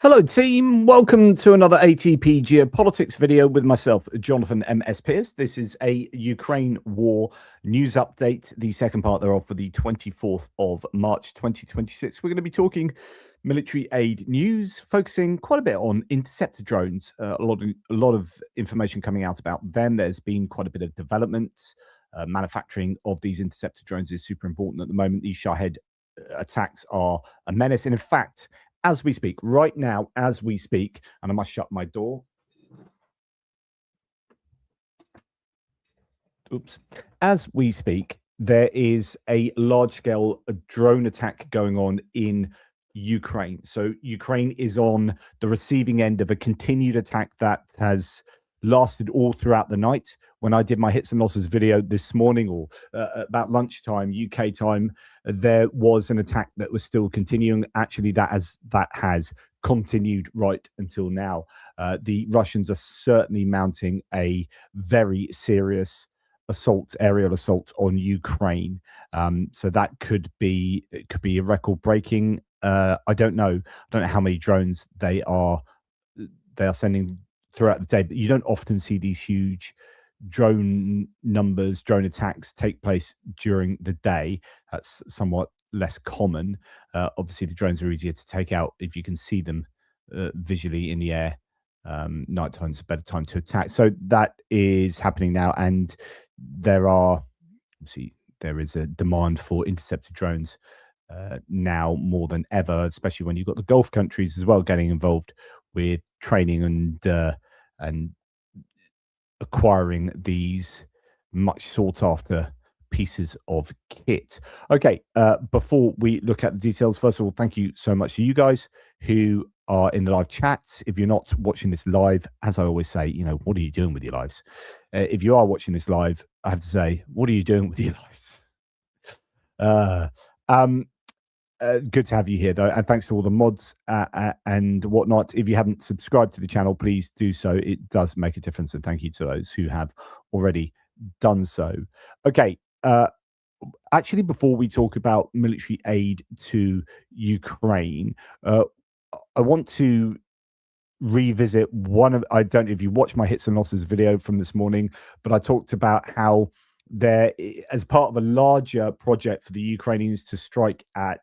Hello team, welcome to another ATP Geopolitics video with myself, Jonathan M.S. Pierce. This is a Ukraine war news update, the second part thereof for the 24th of March 2026. We're going to be talking military aid news, focusing quite a bit on interceptor drones. A lot of information coming out about them. There's been quite a bit of development. Manufacturing of these interceptor drones is super important at the moment. These Shahed attacks are a menace, and in fact, as we speak, right now, as we speak, and I must shut my door. Oops. As we speak, there is a large-scale drone attack going on in Ukraine. So Ukraine is on the receiving end of a continued attack that has lasted all throughout the night. When I did my hits and losses video this morning, or about lunchtime UK time, there was an attack that was still continuing. Actually, that has continued right until now. The Russians are certainly mounting a very serious aerial assault on Ukraine. So that could be a record breaking. I don't know how many drones they are sending throughout the day, but you don't often see these huge drone attacks take place during the day. That's somewhat less common. Obviously, the drones are easier to take out if you can see them visually in the air. Nighttime's a better time to attack. So that is happening now, and there is a demand for interceptor drones now more than ever, especially when you've got the Gulf countries as well getting involved with training and acquiring these much sought after pieces of kit. Okay, before we look at the details, first of all, thank you so much to you guys who are in the live chat. If you're not watching this live, as I always say, what are you doing with your lives? If you are watching this live, I have to say, what are you doing with your lives? Good to have you here, though, and thanks to all the mods and whatnot. If you haven't subscribed to the channel, please do so. It does make a difference, and thank you to those who have already done so. Okay, actually, before we talk about military aid to Ukraine, I want to revisit I don't know if you watched my hits and losses video from this morning, but I talked about how there, as part of a larger project for the Ukrainians to strike at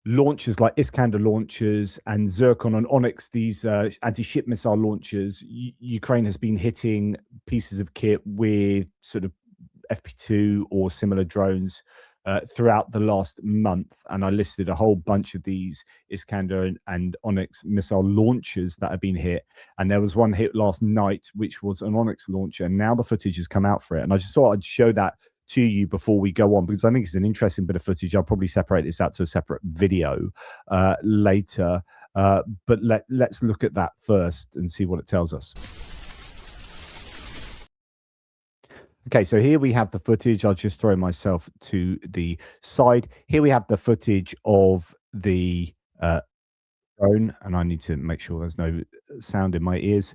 launchers like Iskander launchers and Zircon and Onyx, these anti-ship missile launchers, Ukraine has been hitting pieces of kit with sort of FP2 or similar drones throughout the last month, and I listed a whole bunch of these Iskander and Onyx missile launchers that have been hit, and there was one hit last night which was an Onyx launcher, and now the footage has come out for it, and I just thought I'd show that to you before we go on, because I think it's an interesting bit of footage. I'll probably separate this out to a separate video later, but let's look at that first and see what it tells us. Okay, so here we have the footage. I'll just throw myself to the side. Here we have the footage of the drone, and I need to make sure there's no sound in my ears.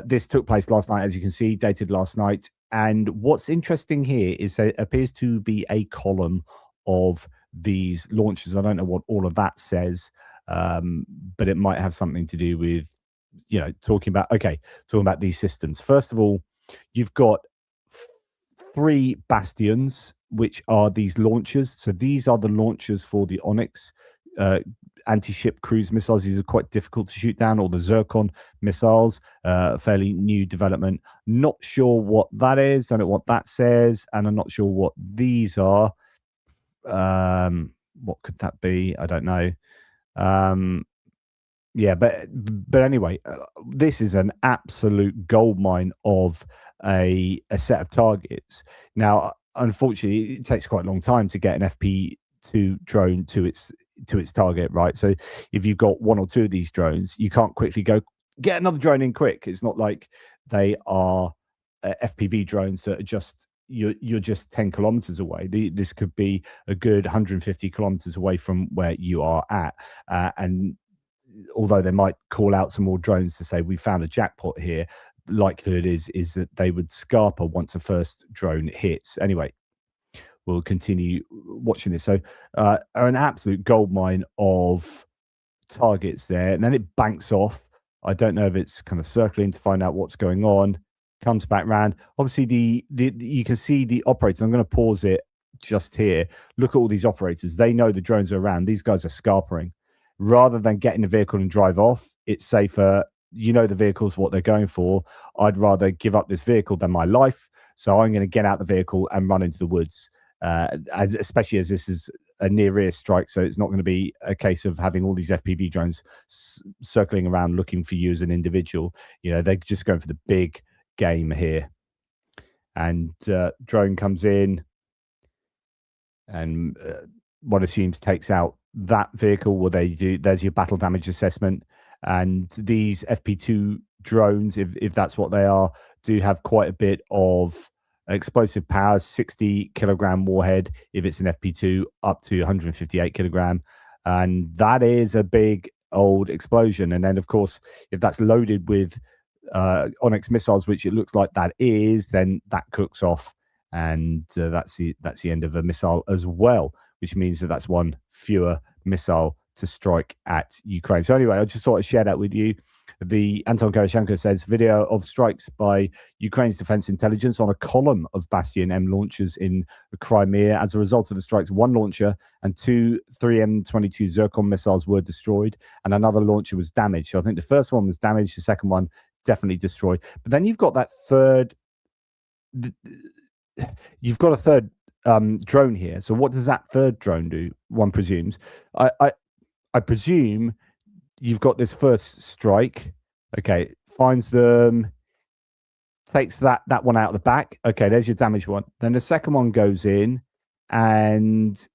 This took place last night, as you can see, dated last night. And what's interesting here is there appears to be a column of these launches. I don't know what all of that says, but it might have something to do with, talking about these systems. First of all, you've got 3 bastions, which are these launchers. So these are the launchers for the Onyx anti-ship cruise missiles. These are quite difficult to shoot down, or the Zircon missiles, fairly new development. Not sure what that is, don't know what that says, and I'm not sure what these are. What could that be? I don't know. Yeah, but anyway, this is an absolute goldmine of a set of targets. Now, unfortunately, it takes quite a long time to get an FP2 drone to its target, right? So if you've got 1 or 2 of these drones, you can't quickly go get another drone in quick. It's not like they are FPV drones that are just you're just 10 kilometers away. This could be a good 150 kilometers away from where you are at, and although they might call out some more drones to say we found a jackpot here, the likelihood is that they would scarper once a first drone hits. Anyway, we'll continue watching this. So an absolute goldmine of targets there, and then it banks off. I don't know if it's kind of circling to find out what's going on. Comes back round. Obviously, the you can see the operators. I'm going to pause it just here. Look at all these operators. They know the drones are around. These guys are scarpering. Rather than get in the vehicle and drive off, it's safer. You know the vehicle's what they're going for. I'd rather give up this vehicle than my life. So I'm going to get out the vehicle and run into the woods, especially as this is a near-ear strike. So it's not going to be a case of having all these FPV drones circling around looking for you as an individual. You know, they're just going for the big game here. And drone comes in and one assumes takes out that vehicle. Well, there's your battle damage assessment. And these FP2 drones, if that's what they are, do have quite a bit of explosive power, 60 kilogram warhead if it's an FP2, up to 158 kilogram. And that is a big old explosion. And then, of course, if that's loaded with Onyx missiles, which it looks like that is, then that cooks off. And that's the end of a missile as well, which means that that's one fewer missile to strike at Ukraine. So anyway, I just thought I'd share that with you. The Anton Karashenko says video of strikes by Ukraine's defense intelligence on a column of Bastion M launchers in Crimea. As a result of the strikes, one launcher and two 3M22 Zircon missiles were destroyed, and another launcher was damaged. So I think the first one was damaged, the second one definitely destroyed. But then you've got that third. You've got a third drone here. So what does that third drone do? One presumes. I presume you've got this first strike. Okay, finds them, takes that one out of the back. Okay, there's your damaged one. Then the second one goes in and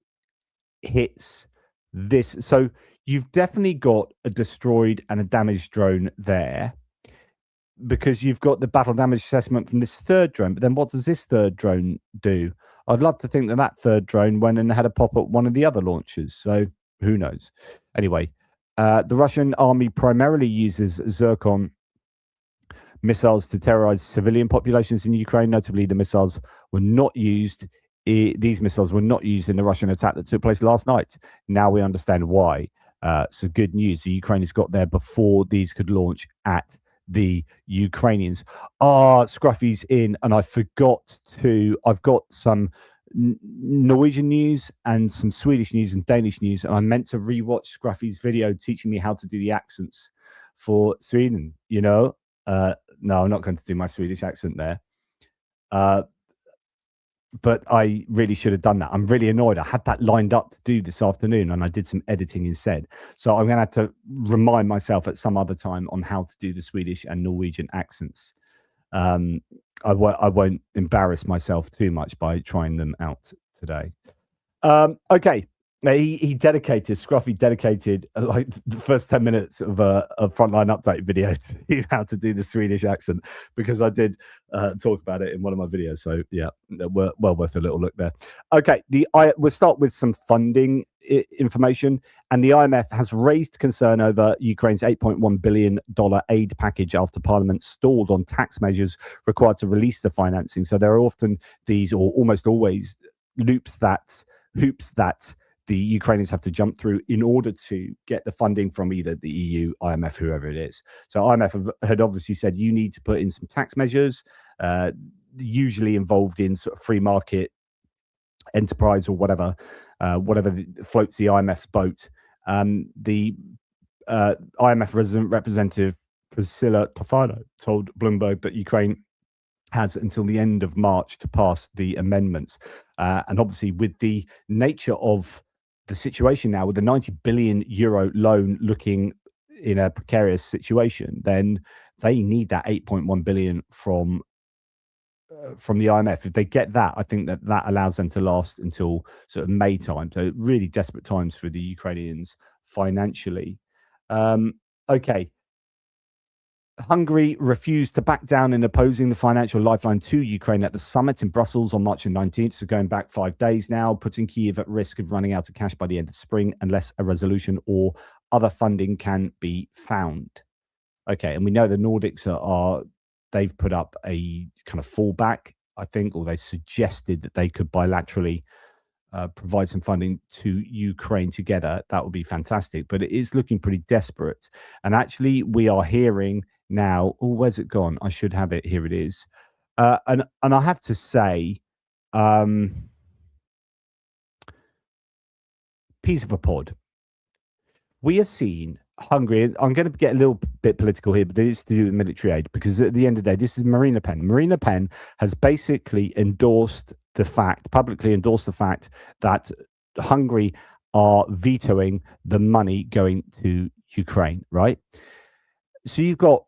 hits this. So you've definitely got a destroyed and a damaged drone there, because you've got the battle damage assessment from this third drone. But then what does this third drone do? I'd love to think that third drone went and had a pop at one of the other launchers. So who knows? Anyway, the Russian army primarily uses Zircon missiles to terrorize civilian populations in Ukraine. Notably, the missiles were not used. These missiles were not used in the Russian attack that took place last night. Now we understand why. So good news. The Ukrainians got there before these could launch at the Ukrainians. Scruffy's in, and I forgot to. I've got some Norwegian news and some Swedish news and Danish news, and I meant to rewatch Scruffy's video teaching me how to do the accents for Sweden. You know, no, I'm not going to do my Swedish accent there. But I really should have done that. I'm really annoyed. I had that lined up to do this afternoon, and I did some editing instead. So I'm going to have to remind myself at some other time on how to do the Swedish and Norwegian accents. I won't embarrass myself too much by trying them out today. Okay. Scruffy dedicated like the first 10 minutes of a frontline update video to how to do the Swedish accent, because I did talk about it in one of my videos. So yeah, well worth a little look there. Okay, we'll start with some funding information, and the IMF has raised concern over Ukraine's $8.1 billion aid package after Parliament stalled on tax measures required to release the financing. So there are often these, or almost always, hoops that the Ukrainians have to jump through in order to get the funding from either the EU, IMF, whoever it is. So IMF had obviously said you need to put in some tax measures, usually involved in sort of free market enterprise or whatever floats the IMF's boat. The IMF resident representative Priscilla Tofano told Bloomberg that Ukraine has until the end of March to pass the amendments. And obviously, with the nature of the situation now, with the 90 billion euro loan looking in a precarious situation, then they need that 8.1 billion from the IMF. If they get that, I think that allows them to last until sort of May time. So really desperate times for the Ukrainians financially. Okay. Hungary refused to back down in opposing the financial lifeline to Ukraine at the summit in Brussels on March 19th, so going back 5 days now, putting Kyiv at risk of running out of cash by the end of spring unless a resolution or other funding can be found. Okay, and we know the Nordics they've put up a kind of fallback, I think, or they suggested that they could bilaterally provide some funding to Ukraine together, that would be fantastic. But it is looking pretty desperate. And actually, we are hearing now. Oh, where's it gone? I should have it. Here it is. And I have to say, piece of a pod. We have seen Hungary. I'm going to get a little bit political here, but it is to do with military aid, because at the end of the day, this is Marine Le Pen. Marine Le Pen has basically publicly endorsed the fact that Hungary are vetoing the money going to Ukraine, right? So you've got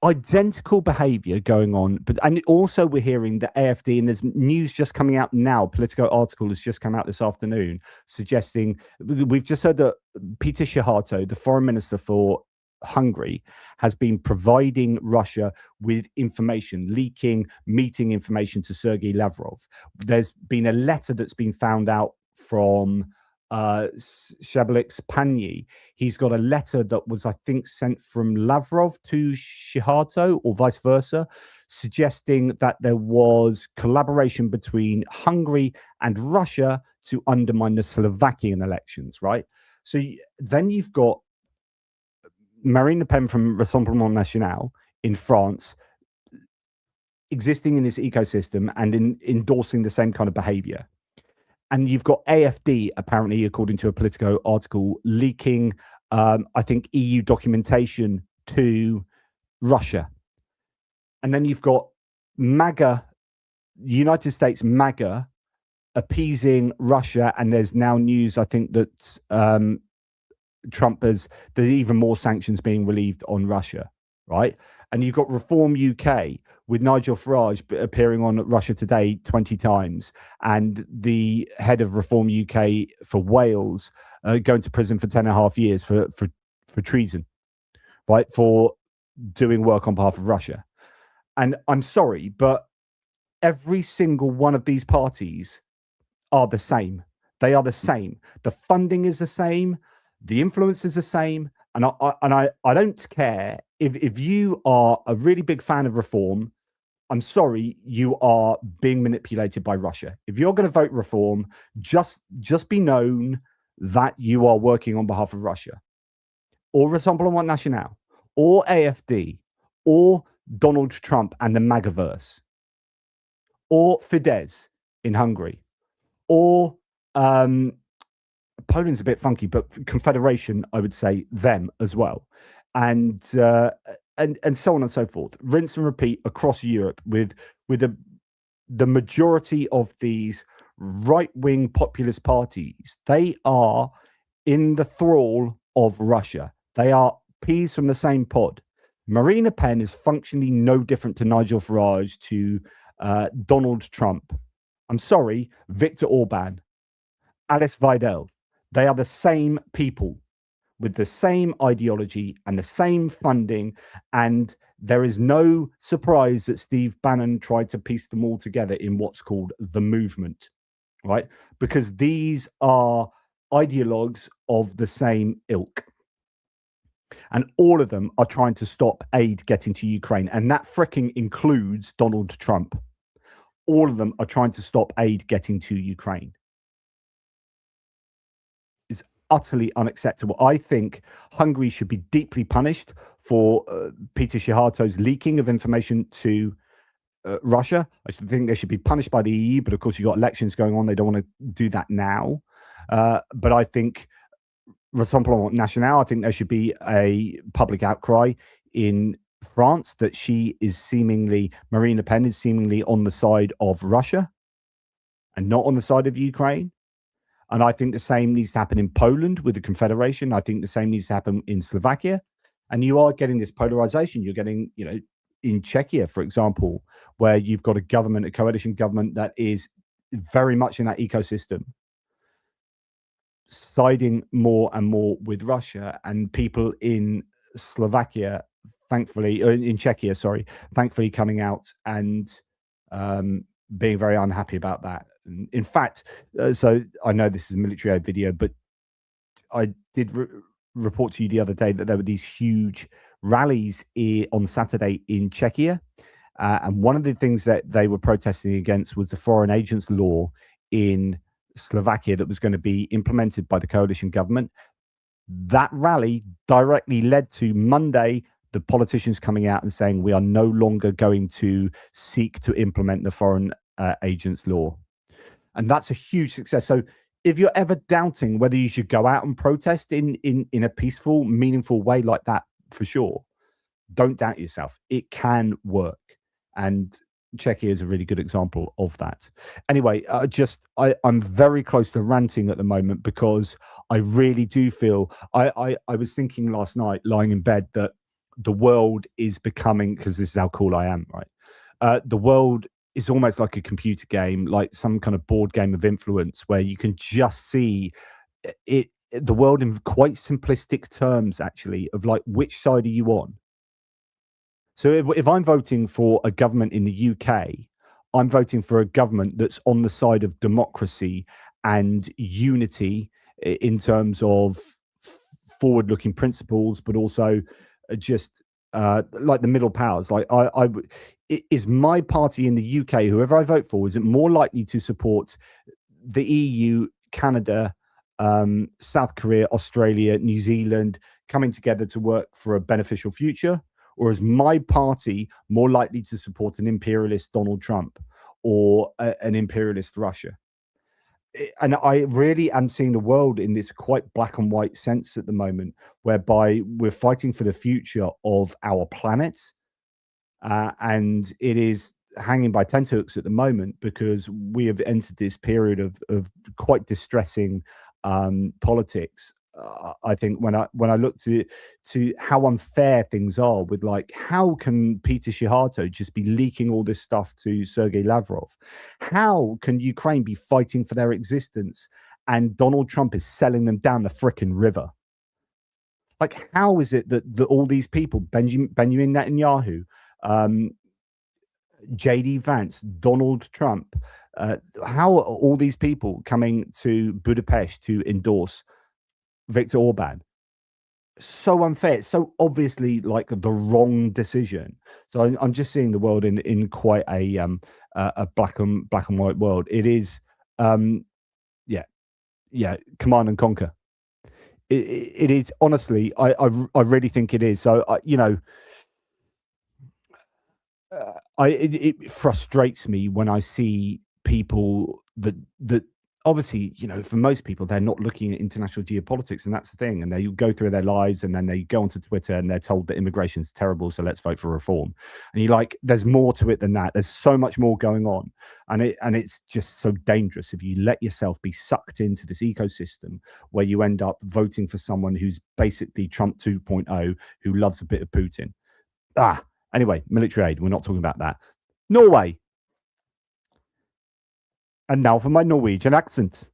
identical behavior going on, and also we're hearing the AFD, and there's news just coming out now. Politico article has just come out this afternoon suggesting, we've just heard that Peter Shihata, the foreign minister for Hungary, has been providing Russia with information, leaking meeting information to Sergei Lavrov. There's been a letter that's been found out from Shabelik's Panyi. He's got a letter that was, I think, sent from Lavrov to Shihata or vice versa, suggesting that there was collaboration between Hungary and Russia to undermine the Slovakian elections, right? So then you've got Marine Le Pen from Rassemblement National in France existing in this ecosystem and endorsing the same kind of behavior. And you've got AFD, apparently, according to a Politico article, leaking, I think, EU documentation to Russia. And then you've got MAGA, United States MAGA, appeasing Russia. And there's now news, I think, that there's even more sanctions being relieved on Russia, right? And you've got Reform UK with Nigel Farage appearing on Russia Today 20 times, and the head of Reform UK for Wales going to prison for 10.5 years for treason, right? For doing work on behalf of Russia. And I'm sorry, but every single one of these parties are the same. They are the same. The funding is the same. The influence is the same. And I don't care if you are a really big fan of Reform. I'm sorry, you are being manipulated by Russia. If you're going to vote Reform, just be known that you are working on behalf of Russia, or Rassemblement National, or AFD, or Donald Trump and the MAGAverse, or Fidesz in Hungary, or Poland's a bit funky, but Confederation, I would say them as well, and so on and so forth. Rinse and repeat across Europe with the majority of these right-wing populist parties. They are in the thrall of Russia. They are peas from the same pod. Marine Le Pen is functionally no different to Nigel Farage, to Donald Trump. I'm sorry, Viktor Orban, Alice Weidel. They are the same people with the same ideology and the same funding. And there is no surprise that Steve Bannon tried to piece them all together in what's called the movement, right? Because these are ideologues of the same ilk. And all of them are trying to stop aid getting to Ukraine. And that fricking includes Donald Trump. All of them are trying to stop aid getting to Ukraine. It's utterly unacceptable. I think Hungary should be deeply punished for Peter Shihato's leaking of information to Russia. I think they should be punished by the EU, but of course you've got elections going on. They don't want to do that now. But I think Rassemblement National, I think there should be a public outcry in France that Marine Le Pen is seemingly on the side of Russia and not on the side of Ukraine. And I think the same needs to happen in Poland with the Confederation. I think the same needs to happen in Slovakia. And you are getting this polarization. You're getting, in Czechia, for example, where you've got a coalition government that is very much in that ecosystem, siding more and more with Russia, and people in Slovakia, in Czechia, thankfully coming out and being very unhappy about that. In fact, so I know this is a military aid video, but I did report to you the other day that there were these huge rallies on Saturday in Czechia, And one of the things that they were protesting against was the foreign agents law in Slovakia that was going to be implemented by the coalition government. That rally directly led to Monday, the politicians coming out and saying we are no longer going to seek to implement the foreign agents law. And that's a huge success. So if you're ever doubting whether you should go out and protest in a peaceful, meaningful way like that, for sure, don't doubt yourself. It can work. And Czechia is a really good example of that. Anyway, I'm very close to ranting at the moment because I really do feel, I was thinking last night lying in bed that the world is becoming, because this is how cool I am, right? The world is almost like a computer game, like some kind of board game of influence where you can just see the world in quite simplistic terms, actually, of like, which side are you on? So if I'm voting for a government in the UK, I'm voting for a government that's on the side of democracy and unity in terms of forward-looking principles, but also just like the middle powers. Like is my party in the UK, whoever I vote for, is it more likely to support the EU, Canada, South Korea, Australia, New Zealand coming together to work for a beneficial future? Or is my party more likely to support an imperialist Donald Trump or an imperialist Russia? And I really am seeing the world in this quite black and white sense at the moment, whereby we're fighting for the future of our planet. And it is hanging by tenterhooks at the moment because we have entered this period of quite distressing politics. I think when I look to how unfair things are with, like, how can Peter Shihata just be leaking all this stuff to Sergei Lavrov? How can Ukraine be fighting for their existence and Donald Trump is selling them down the frickin' river? Like, how is it that all these people, Benjamin Netanyahu, JD Vance, Donald Trump, how are all these people coming to Budapest to endorse Viktor Orban? So unfair. It's so obviously like the wrong decision. So I'm just seeing the world in quite a black and white world. It is, yeah, command and conquer. It is, honestly. I really think it is. So it frustrates me when I see people that obviously, for most people, they're not looking at international geopolitics, and that's the thing. And they go through their lives and then they go onto Twitter and they're told that immigration's terrible, so let's vote for reform. And you're like, there's more to it than that. There's so much more going on. And it's just so dangerous if you let yourself be sucked into this ecosystem where you end up voting for someone who's basically Trump 2.0, who loves a bit of Putin. Anyway, military aid. We're not talking about that. Norway. And now for my Norwegian accent.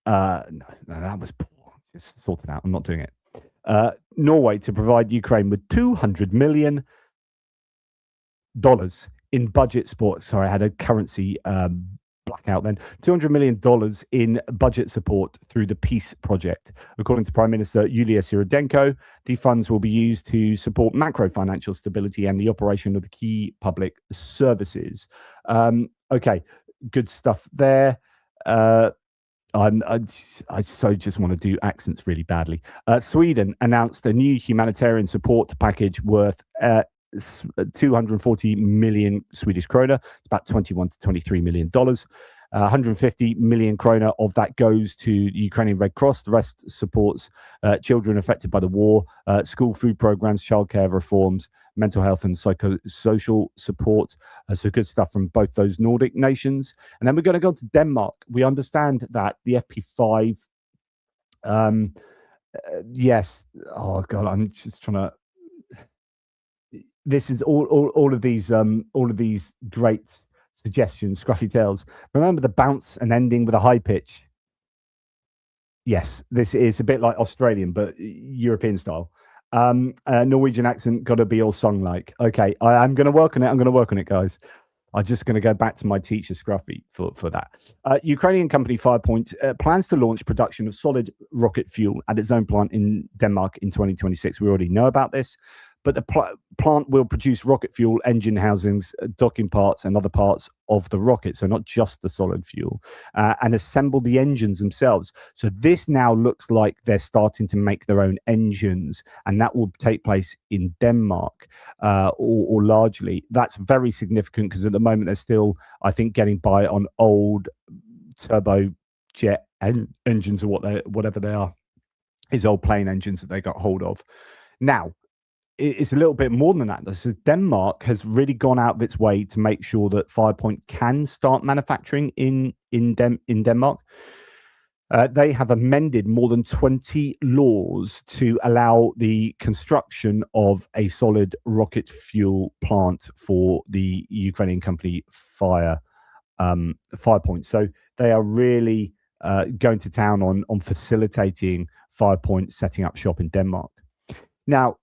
No, that was poor. Just sort it out. I'm not doing it. Norway to provide Ukraine with $200 million in budget support. Sorry, I had a currency blackout then. $200 million in budget support through the Peace Project. According to Prime Minister Yulia Syrodenko, the funds will be used to support macro financial stability and the operation of the key public services. Okay. Good stuff there. I so just want to do accents really badly. Sweden announced a new humanitarian support package worth 240 million Swedish krona. It's about 21 to 23 million dollars. 150 million krona of that goes to the Ukrainian Red Cross. The rest supports children affected by the war, school food programs, childcare reforms, mental health and social support. So good stuff from both those Nordic nations. And then we're going to go to Denmark. We understand that the FP5, yes. Oh God, I'm just trying to. This is all of these great suggestions, scruffy tales. Remember the bounce and ending with a high pitch. Yes, this is a bit like Australian, but European style. Norwegian accent got to be all song like. Okay, I'm going to work on it. Guys. I'm just going to go back to my teacher Scruffy for that. Ukrainian company Firepoint plans to launch production of solid rocket fuel at its own plant in Denmark in 2026. We already know about this, but the plant will produce rocket fuel, engine housings, docking parts, and other parts of the rocket, so not just the solid fuel, and assemble the engines themselves. So this now looks like they're starting to make their own engines, and that will take place in Denmark, or largely. That's very significant because at the moment they're still, I think, getting by on old turbojet engines, or whatever they are, is old plane engines that they got hold of. Now, it's a little bit more than that. So Denmark has really gone out of its way to make sure that Firepoint can start manufacturing in Denmark. They have amended more than 20 laws to allow the construction of a solid rocket fuel plant for the Ukrainian company Firepoint. So they are really going to town on facilitating Firepoint setting up shop in Denmark. Now,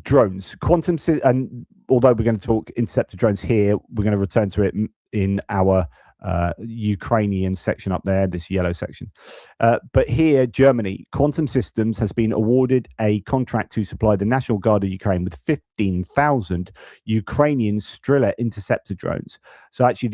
drones, and although we're going to talk Interceptor drones here, we're going to return to it in our Ukrainian section up there, this yellow section. But here, Germany, Quantum Systems has been awarded a contract to supply the National Guard of Ukraine with 15,000 Ukrainian Strela Interceptor drones. So actually,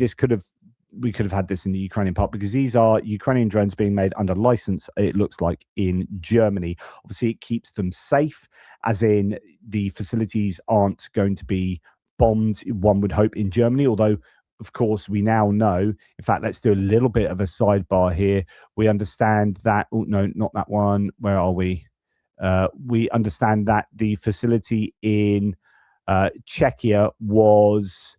we could have had this in the Ukrainian part, because these are Ukrainian drones being made under license, it looks like, in Germany. Obviously, it keeps them safe, as in the facilities aren't going to be bombed, one would hope, in Germany, although, of course, we now know. In fact, let's do a little bit of a sidebar here. We understand that, oh, no, not that one. Where are we? We understand that the facility in Czechia was...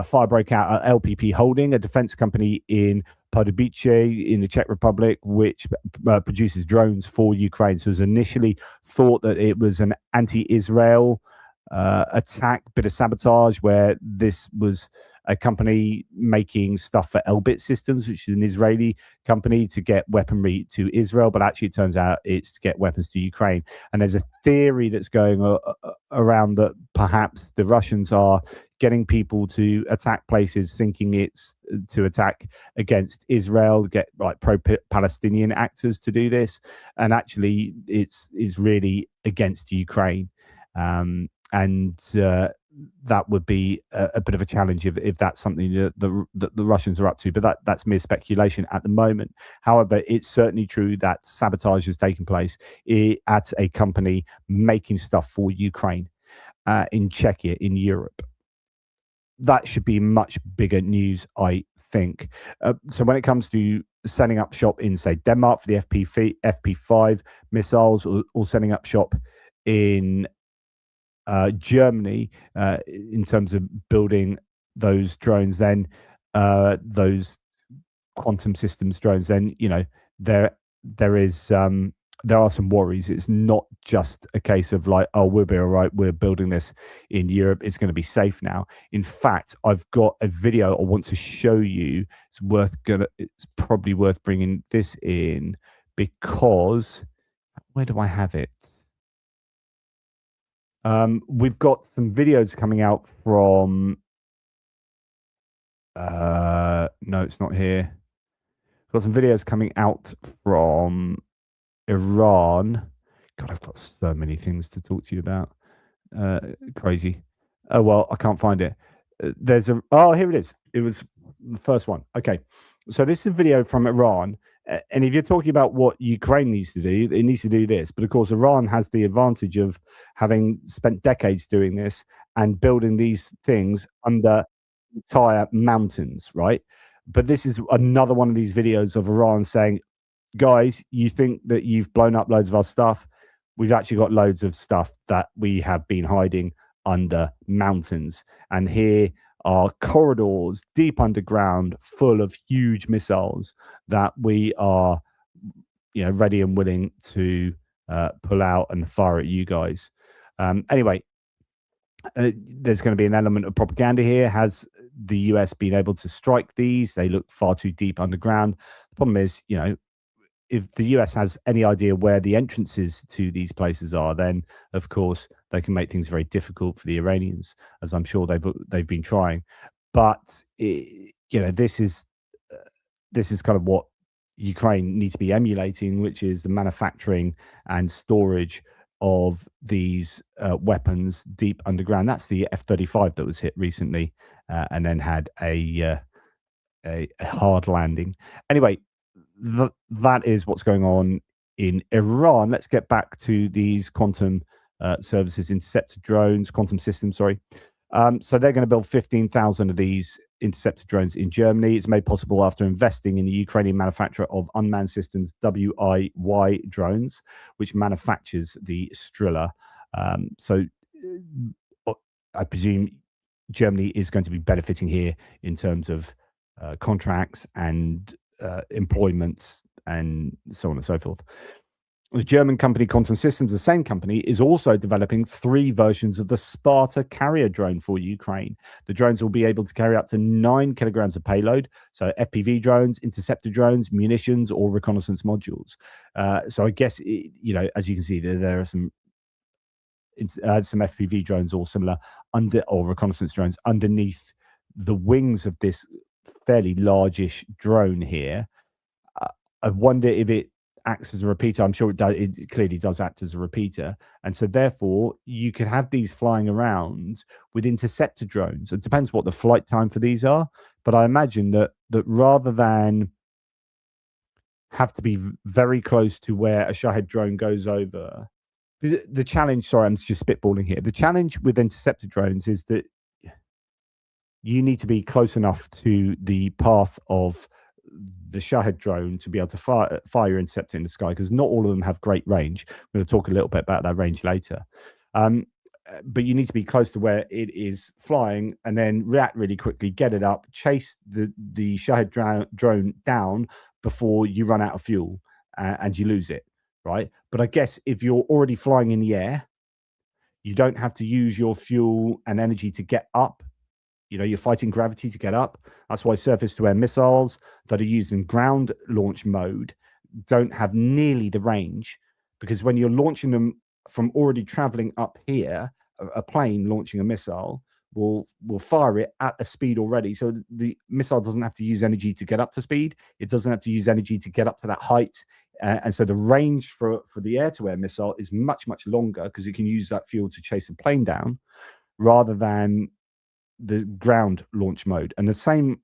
fire broke out at LPP Holding, a defense company in Pardubice in the Czech Republic, which produces drones for Ukraine. So it was initially thought that it was an anti-Israel attack, bit of sabotage, where this was a company making stuff for Elbit Systems, which is an Israeli company, to get weaponry to Israel. But actually, it turns out it's to get weapons to Ukraine. And there's a theory that's going around that perhaps the Russians are getting people to attack places thinking it's to attack against Israel, get like pro-Palestinian actors to do this, and actually it's really against Ukraine. That would be a bit of a challenge if that's something that the Russians are up to, but that's mere speculation at the moment. However, it's certainly true that sabotage has taken place at a company making stuff for Ukraine in Czechia, in Europe. That should be much bigger news, I think. So when it comes to setting up shop in, say, Denmark for the FP5 missiles, or setting up shop in Germany in terms of building those drones, then those Quantum Systems drones, then there are some worries. It's not just a case of like, oh, we'll be all right, we're building this in Europe, it's going to be safe now. In fact, I've got a video I want to show you. It's probably worth bringing this in, because where do I have it? We've got some videos coming out from no, it's not here. We've got some videos coming out from Iran. God, I've got so many things to talk to you about. Crazy. Oh, well, I can't find it. Here it is. It was the first one. Okay. So this is a video from Iran. And if you're talking about what Ukraine needs to do, it needs to do this. But of course, Iran has the advantage of having spent decades doing this and building these things under entire mountains, right? But this is another one of these videos of Iran saying, guys, you think that you've blown up loads of our stuff? We've actually got loads of stuff that we have been hiding under mountains. And here are corridors deep underground full of huge missiles that we are ready and willing to pull out and fire at you guys. Anyway, there's going to be an element of propaganda here. Has the US been able to strike these? They look far too deep underground. The problem is, if the US has any idea where the entrances to these places are, then of course they can make things very difficult for the Iranians, as I'm sure they've been trying. But this is kind of what Ukraine needs to be emulating, which is the manufacturing and storage of these weapons deep underground. That's the F-35 that was hit recently and then had a hard landing. Anyway, that is what's going on in Iran. Let's get back to these quantum services, interceptor drones, quantum systems, sorry. So they're going to build 15,000 of these interceptor drones in Germany. It's made possible after investing in the Ukrainian manufacturer of unmanned systems WIY drones, which manufactures the Strela. So I presume Germany is going to be benefiting here in terms of contracts and employment and so on and so forth. The German company Quantum Systems, the same company, is also developing 3 versions of the Sparta carrier drone for Ukraine. The drones will be able to carry up to 9 kilograms of payload, so FPV drones, interceptor drones, munitions, or reconnaissance modules. So I guess, as you can see, there are some FPV drones or similar or reconnaissance drones underneath the wings of this fairly largish drone here. I wonder if it acts as a repeater. I'm sure it does. It clearly does act as a repeater, and so therefore you could have these flying around with interceptor drones. It depends what the flight time for these are, but I imagine that rather than have to be very close to where a Shahed drone goes over, the challenge. Sorry, I'm just spitballing here. The challenge with interceptor drones is that you need to be close enough to the path of the Shahed drone to be able to fire your interceptor in the sky, because not all of them have great range. We're going to talk a little bit about that range later. But you need to be close to where it is flying and then react really quickly, get it up, chase the Shahed drone down before you run out of fuel and you lose it, right? But I guess if you're already flying in the air, you don't have to use your fuel and energy to get up. You're fighting gravity to get up. That's why surface-to-air missiles that are used in ground launch mode don't have nearly the range, because when you're launching them from already traveling up here, a plane launching a missile will fire it at a speed already. So the missile doesn't have to use energy to get up to speed. It doesn't have to use energy to get up to that height. And so the range for the air-to-air missile is much, much longer, because it can use that fuel to chase a plane down rather than the ground launch mode. And the same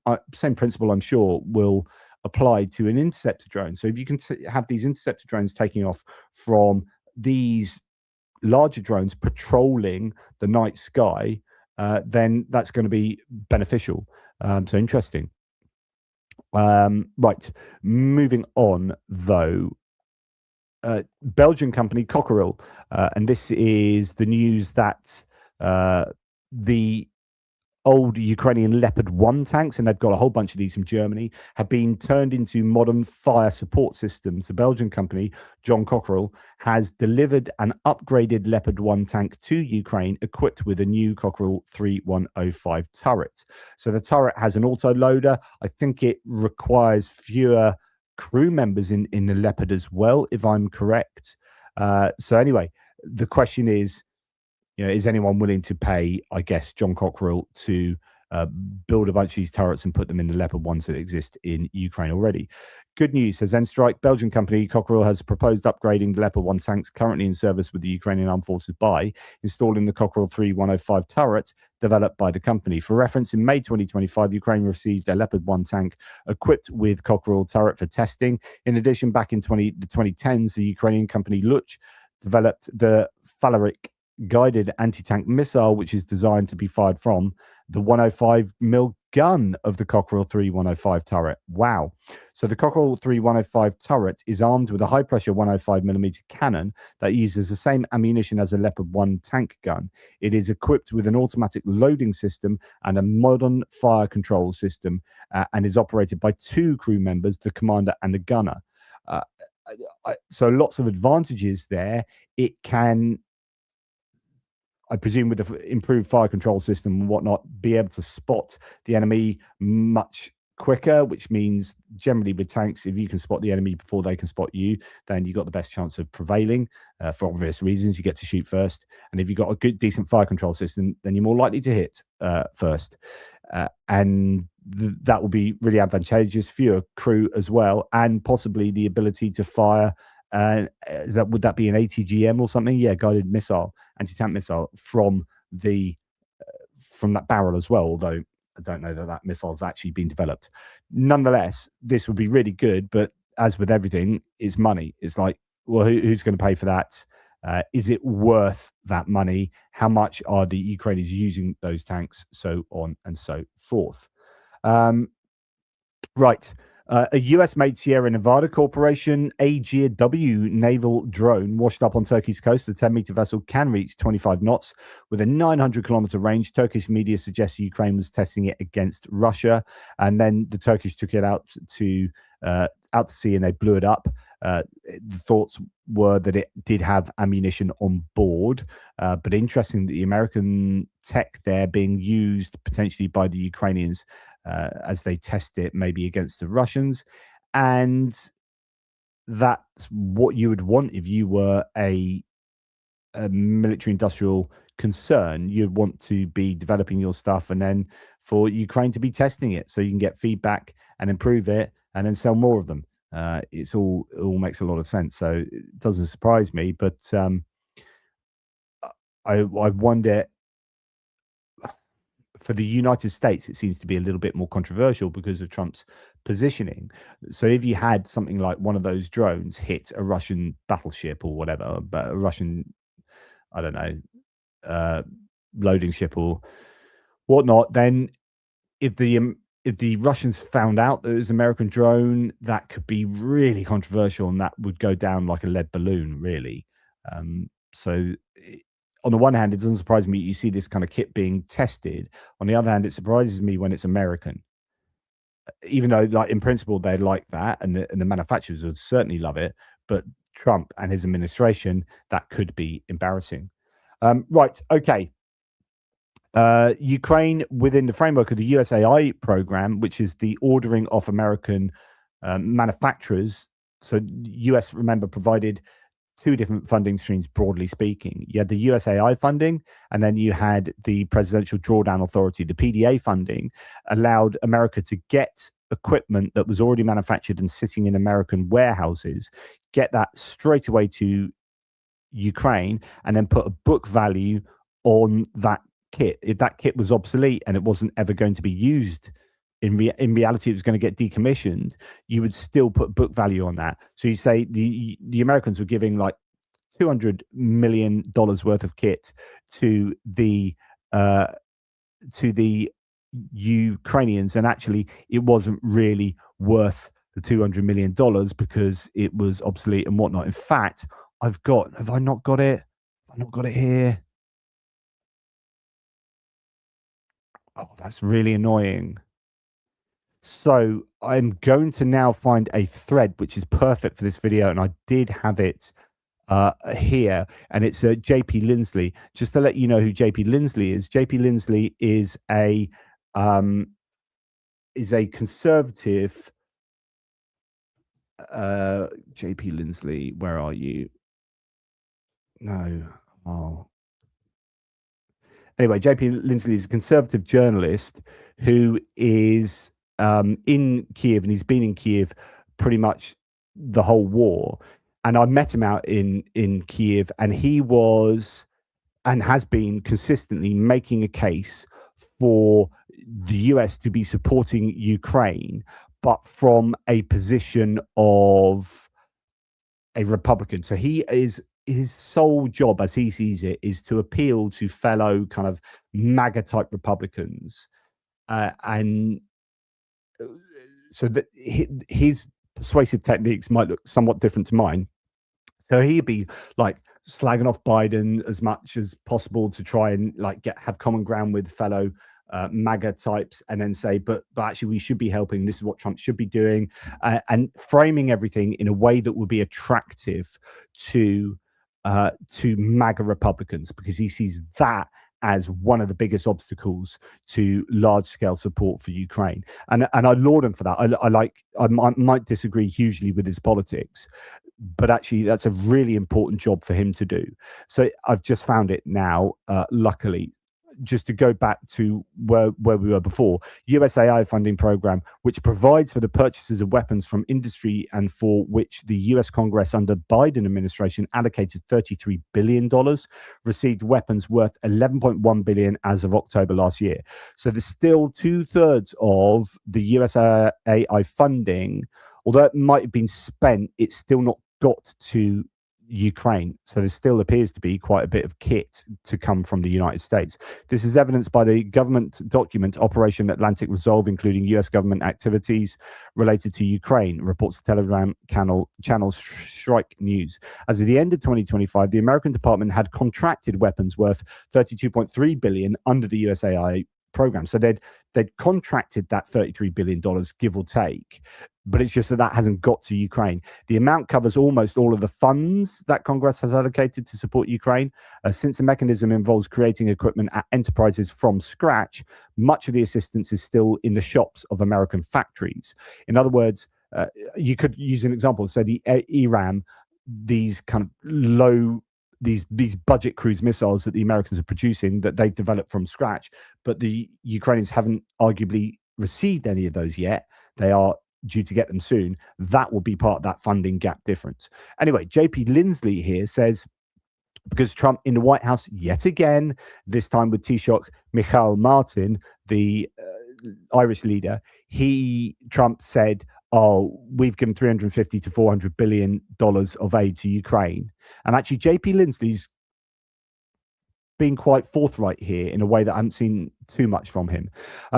principle, I'm sure, will apply to an interceptor drone. So if you can have these interceptor drones taking off from these larger drones patrolling the night sky, then that's going to be beneficial. So interesting. Right, moving on though. Belgian company Cockerill, and this is the news that the old Ukrainian Leopard 1 tanks, and they've got a whole bunch of these from Germany, have been turned into modern fire support systems. The Belgian company, John Cockerill, has delivered an upgraded Leopard 1 tank to Ukraine, equipped with a new Cockerill 3105 turret. So the turret has an auto-loader. I think it requires fewer crew members in the Leopard as well, if I'm correct. So anyway, the question is, is anyone willing to pay, I guess, John Cockerill to build a bunch of these turrets and put them in the Leopard ones that exist in Ukraine already? Good news, says Zenstrike. Belgian company Cockerill has proposed upgrading the Leopard 1 tanks currently in service with the Ukrainian Armed Forces by installing the Cockerill 3105 turret developed by the company. For reference, in May 2025, Ukraine received a Leopard 1 tank equipped with Cockerill turret for testing. In addition, back in the 2010s, the Ukrainian company Luch developed the Phalaric guided anti-tank missile, which is designed to be fired from the 105mm gun of the Cockerill 3105 turret. Wow. So the Cockerill 3105 turret is armed with a high-pressure 105mm cannon that uses the same ammunition as a Leopard 1 tank gun. It is equipped with an automatic loading system and a modern fire control system, and is operated by 2 crew members, the commander and the gunner. So lots of advantages there. It can, I presume, with the improved fire control system and whatnot, be able to spot the enemy much quicker, which means generally with tanks, if you can spot the enemy before they can spot you, then you've got the best chance of prevailing. For obvious reasons, you get to shoot first. And if you've got a good, decent fire control system, then you're more likely to hit first. And that will be really advantageous for your crew as well, and possibly the ability to fire would that be an ATGM or something? Yeah, guided missile, anti-tank missile from that barrel as well, although I don't know that missile's actually been developed. Nonetheless, this would be really good, but as with everything, it's money. It's like, well, who's going to pay for that? Is it worth that money? How much are the Ukrainians using those tanks? So on and so forth. Right. A US-made Sierra Nevada Corporation AGEW naval drone washed up on Turkey's coast. The 10-meter vessel can reach 25 knots with a 900-kilometer range. Turkish media suggests Ukraine was testing it against Russia, and then the Turkish took it out to sea and they blew it up. The thoughts were that it did have ammunition on board, but interesting that the American tech there being used potentially by the Ukrainians as they test it, maybe against the Russians. And that's what you would want if you were a military industrial concern. You'd want to be developing your stuff and then for Ukraine to be testing it so you can get feedback and improve it and then sell more of them. It all makes a lot of sense. So it doesn't surprise me, but I wonder, for the United States, it seems to be a little bit more controversial because of Trump's positioning. So if you had something like one of those drones hit a Russian battleship or whatever, but a Russian, I don't know, loading ship or whatnot, then if the Russians found out that it was an American drone, that could be really controversial and that would go down like a lead balloon, really. On the one hand, it doesn't surprise me you see this kind of kit being tested. On the other hand, it surprises me when it's American, even though, like, in principle, they like that, and the manufacturers would certainly love it. But Trump and his administration, that could be embarrassing. Right. Okay. Ukraine, within the framework of the USAI program, which is the ordering of American manufacturers. So US, remember, provided two different funding streams, broadly speaking. You had the USAI funding, and then you had the Presidential Drawdown Authority. The PDA funding allowed America to get equipment that was already manufactured and sitting in American warehouses, get that straight away to Ukraine, and then put a book value on that kit. If that kit was obsolete and it wasn't ever going to be used, in reality, it was going to get decommissioned, you would still put book value on that. So you say the Americans were giving like $200 million worth of kit to the Ukrainians, and actually it wasn't really worth the $200 million because it was obsolete and whatnot. In fact, have I not got it? Have I not got it here? Oh, that's really annoying. So I'm going to now find a thread which is perfect for this video, and I did have it here, and it's JP Lindsley. Just to let you know who JP Lindsley is. JP Lindsley is a conservative. JP Lindsley, where are you? No. Oh. Anyway, JP Lindsley is a conservative journalist who is in Kiev, and he's been in Kiev pretty much the whole war. And I met him out in Kiev, and he was and has been consistently making a case for the US to be supporting Ukraine, but from a position of a Republican. So his sole job, as he sees it, is to appeal to fellow kind of MAGA type Republicans, and so that his persuasive techniques might look somewhat different to mine. So he'd be like slagging off Biden as much as possible to try and like have common ground with fellow MAGA types, and then say, but actually we should be helping. This is what Trump should be doing, and framing everything in a way that would be attractive to MAGA Republicans, because he sees that as one of the biggest obstacles to large-scale support for Ukraine. And I laud him for that. I might disagree hugely with his politics, but actually that's a really important job for him to do. So I've just found it now, luckily. just to go back to where we were before, USAI funding program, which provides for the purchases of weapons from industry and for which the US Congress under Biden administration allocated $33 billion, received weapons worth $11.1 billion as of October last year. So there's still 2/3 of the USAI funding, although it might have been spent, it's still not got to Ukraine. So there still appears to be quite a bit of kit to come from the United States. This is evidenced by the government document Operation Atlantic Resolve, including US government activities related to Ukraine, reports the Telegram channel Strike News. As of the end of 2025, the American department had contracted weapons worth $32.3 billion under the USAI program. So they'd contracted that $33 billion, give or take, but it's just that hasn't got to Ukraine. The amount covers almost all of the funds that Congress has allocated to support Ukraine. Since the mechanism involves creating equipment at enterprises from scratch, much of the assistance is still in the shops of American factories. In other words, you could use an example. So the Iran, these kind of these budget cruise missiles that the Americans are producing that they've developed from scratch, but the Ukrainians haven't arguably received any of those yet. They are due to get them soon. That will be part of that funding gap difference. Anyway, JP Lindsley here says, because Trump in the White House yet again, this time with Taoiseach Micheál Martin, the Irish leader, Trump said, oh, we've given $350 to $400 billion of aid to Ukraine. And actually, JP Lindsley's being quite forthright here in a way that I haven't seen too much from him.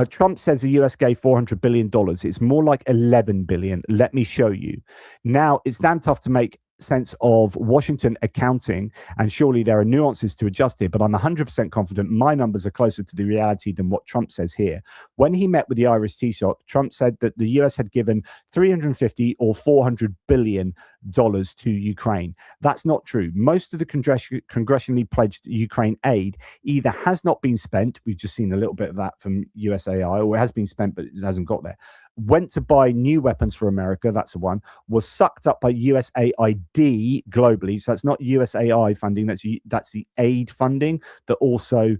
Trump says the US gave $400 billion. It's more like $11 billion. Let me show you. Now, it's damn tough to make sense of Washington accounting, and surely there are nuances to adjust here, but I'm 100% confident my numbers are closer to the reality than what Trump says here. When he met with the Irish Taoiseach, Trump said that the US had given $350 or $400 billion to Ukraine. That's not true. Most of the congressionally pledged Ukraine aid either has not been spent, we've just seen a little bit of that from USAI, or it has been spent but it hasn't got there, went to buy new weapons for America, that's the one, was sucked up by USAID globally, so that's not USAI funding, that's the aid funding that also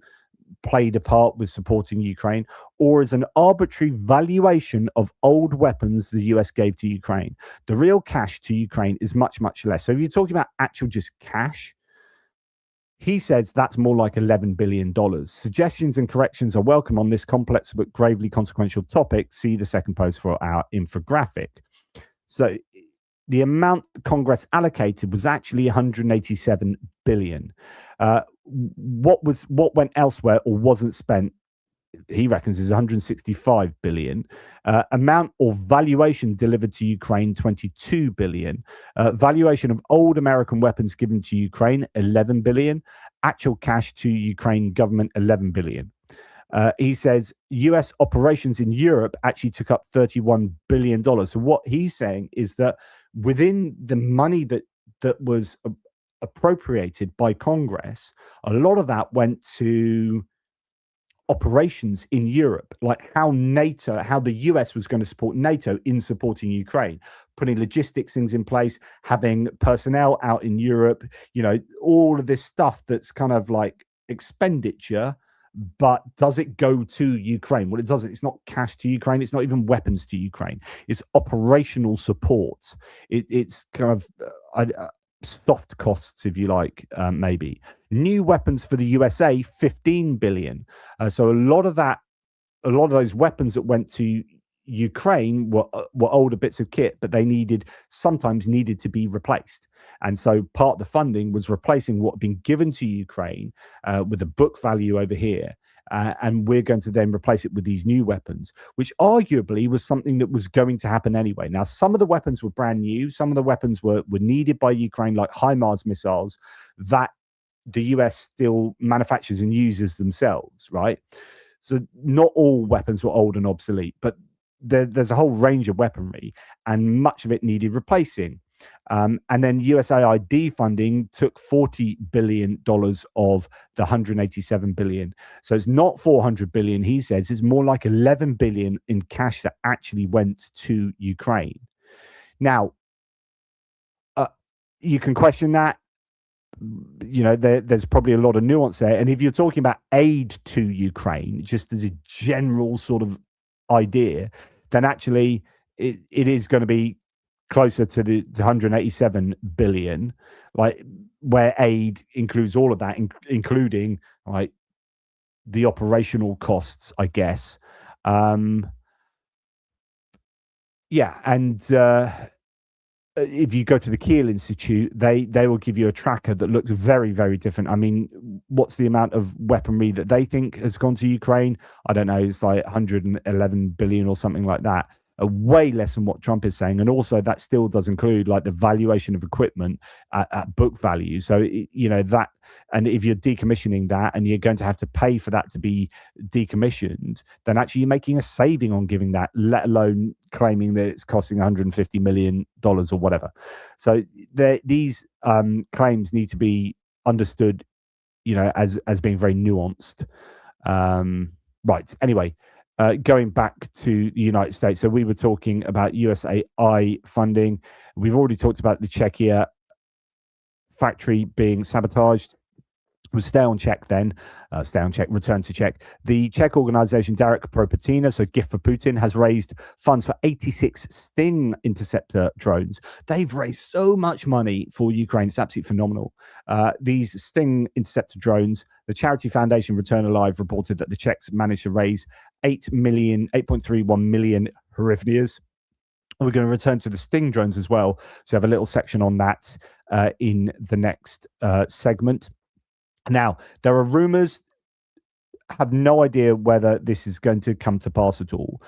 played a part with supporting Ukraine, or as an arbitrary valuation of old weapons the US gave to Ukraine. The real cash to Ukraine is much, much less. So if you're talking about actual just cash, he says that's more like $11 billion. Suggestions and corrections are welcome on this complex but gravely consequential topic. See the second post for our infographic. So the amount Congress allocated was actually $187 billion. What went elsewhere or wasn't spent, he reckons, is $165 billion. Amount or valuation delivered to Ukraine, $22 billion. Valuation of old American weapons given to Ukraine, $11 billion. Actual cash to Ukraine government, $11 billion. He says US operations in Europe actually took up $31 billion. So what he's saying is that within the money that was appropriated by Congress, a lot of that went to operations in Europe, like how the US was going to support NATO in supporting Ukraine, putting logistics things in place, having personnel out in Europe, all of this stuff that's kind of like expenditure. But does it go to Ukraine? Well, it doesn't. It's not cash to Ukraine. It's not even weapons to Ukraine. It's operational support. It's kind of soft costs, if you like, maybe. New weapons for the USA, $15 billion. So a lot of those weapons that went to Ukraine were older bits of kit, but they sometimes needed to be replaced. And so part of the funding was replacing what had been given to Ukraine with a book value over here. And we're going to then replace it with these new weapons, which arguably was something that was going to happen anyway. Now, some of the weapons were brand new. Some of the weapons were needed by Ukraine, like HIMARS missiles that the US still manufactures and uses themselves, right? So not all weapons were old and obsolete, but there's a whole range of weaponry, and much of it needed replacing. And then USAID funding took $40 billion of the $187 billion. So it's not $400 billion, he says. It's more like $11 billion in cash that actually went to Ukraine. Now, you can question that. there's probably a lot of nuance there. And if you're talking about aid to Ukraine, just as a general sort of idea, then actually it is going to be closer to the 187 billion, like where aid includes all of that, including like the operational costs, I guess. And if you go to the Kiel Institute, they will give you a tracker that looks very, very different. I mean, what's the amount of weaponry that they think has gone to Ukraine? I don't know. It's like 111 billion or something like that. Way less than what Trump is saying. And also that still does include like the valuation of equipment at book value. So, that, and if you're decommissioning that and you're going to have to pay for that to be decommissioned, then actually you're making a saving on giving that, let alone claiming that it's costing $150 million or whatever. So these claims need to be understood, as being very nuanced. Right. Anyway, going back to the United States. So we were talking about USAI funding. We've already talked about the Czechia factory being sabotaged. We'll stay on Czech then. Return to Czech. The Czech organization Darek Pro Putina, so Gift for Putin, has raised funds for 86 Sting Interceptor drones. They've raised so much money for Ukraine. It's absolutely phenomenal. These Sting Interceptor drones, the charity foundation Return Alive reported that the Czechs managed to raise 8.31 million hryvnias. We're going to return to the Sting drones as well. So I have a little section on that in the next segment. Now, there are rumors, have no idea whether this is going to come to pass at all,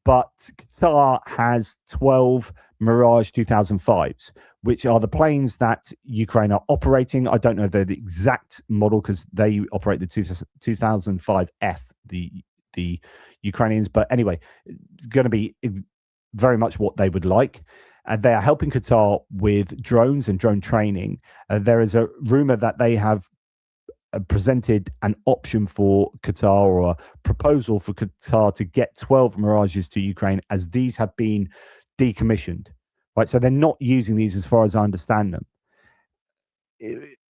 but Qatar has 12 Mirage 2005s, which are the planes that Ukraine are operating. I don't know if they're the exact model because they operate the 2005F, the Ukrainians. But anyway, it's going to be very much what they would like. And they are helping Qatar with drones and drone training. There is a rumor that they have presented an option for Qatar, or a proposal for Qatar, to get 12 Mirages to Ukraine, as these have been decommissioned. Right, so they're not using these as far as I understand them.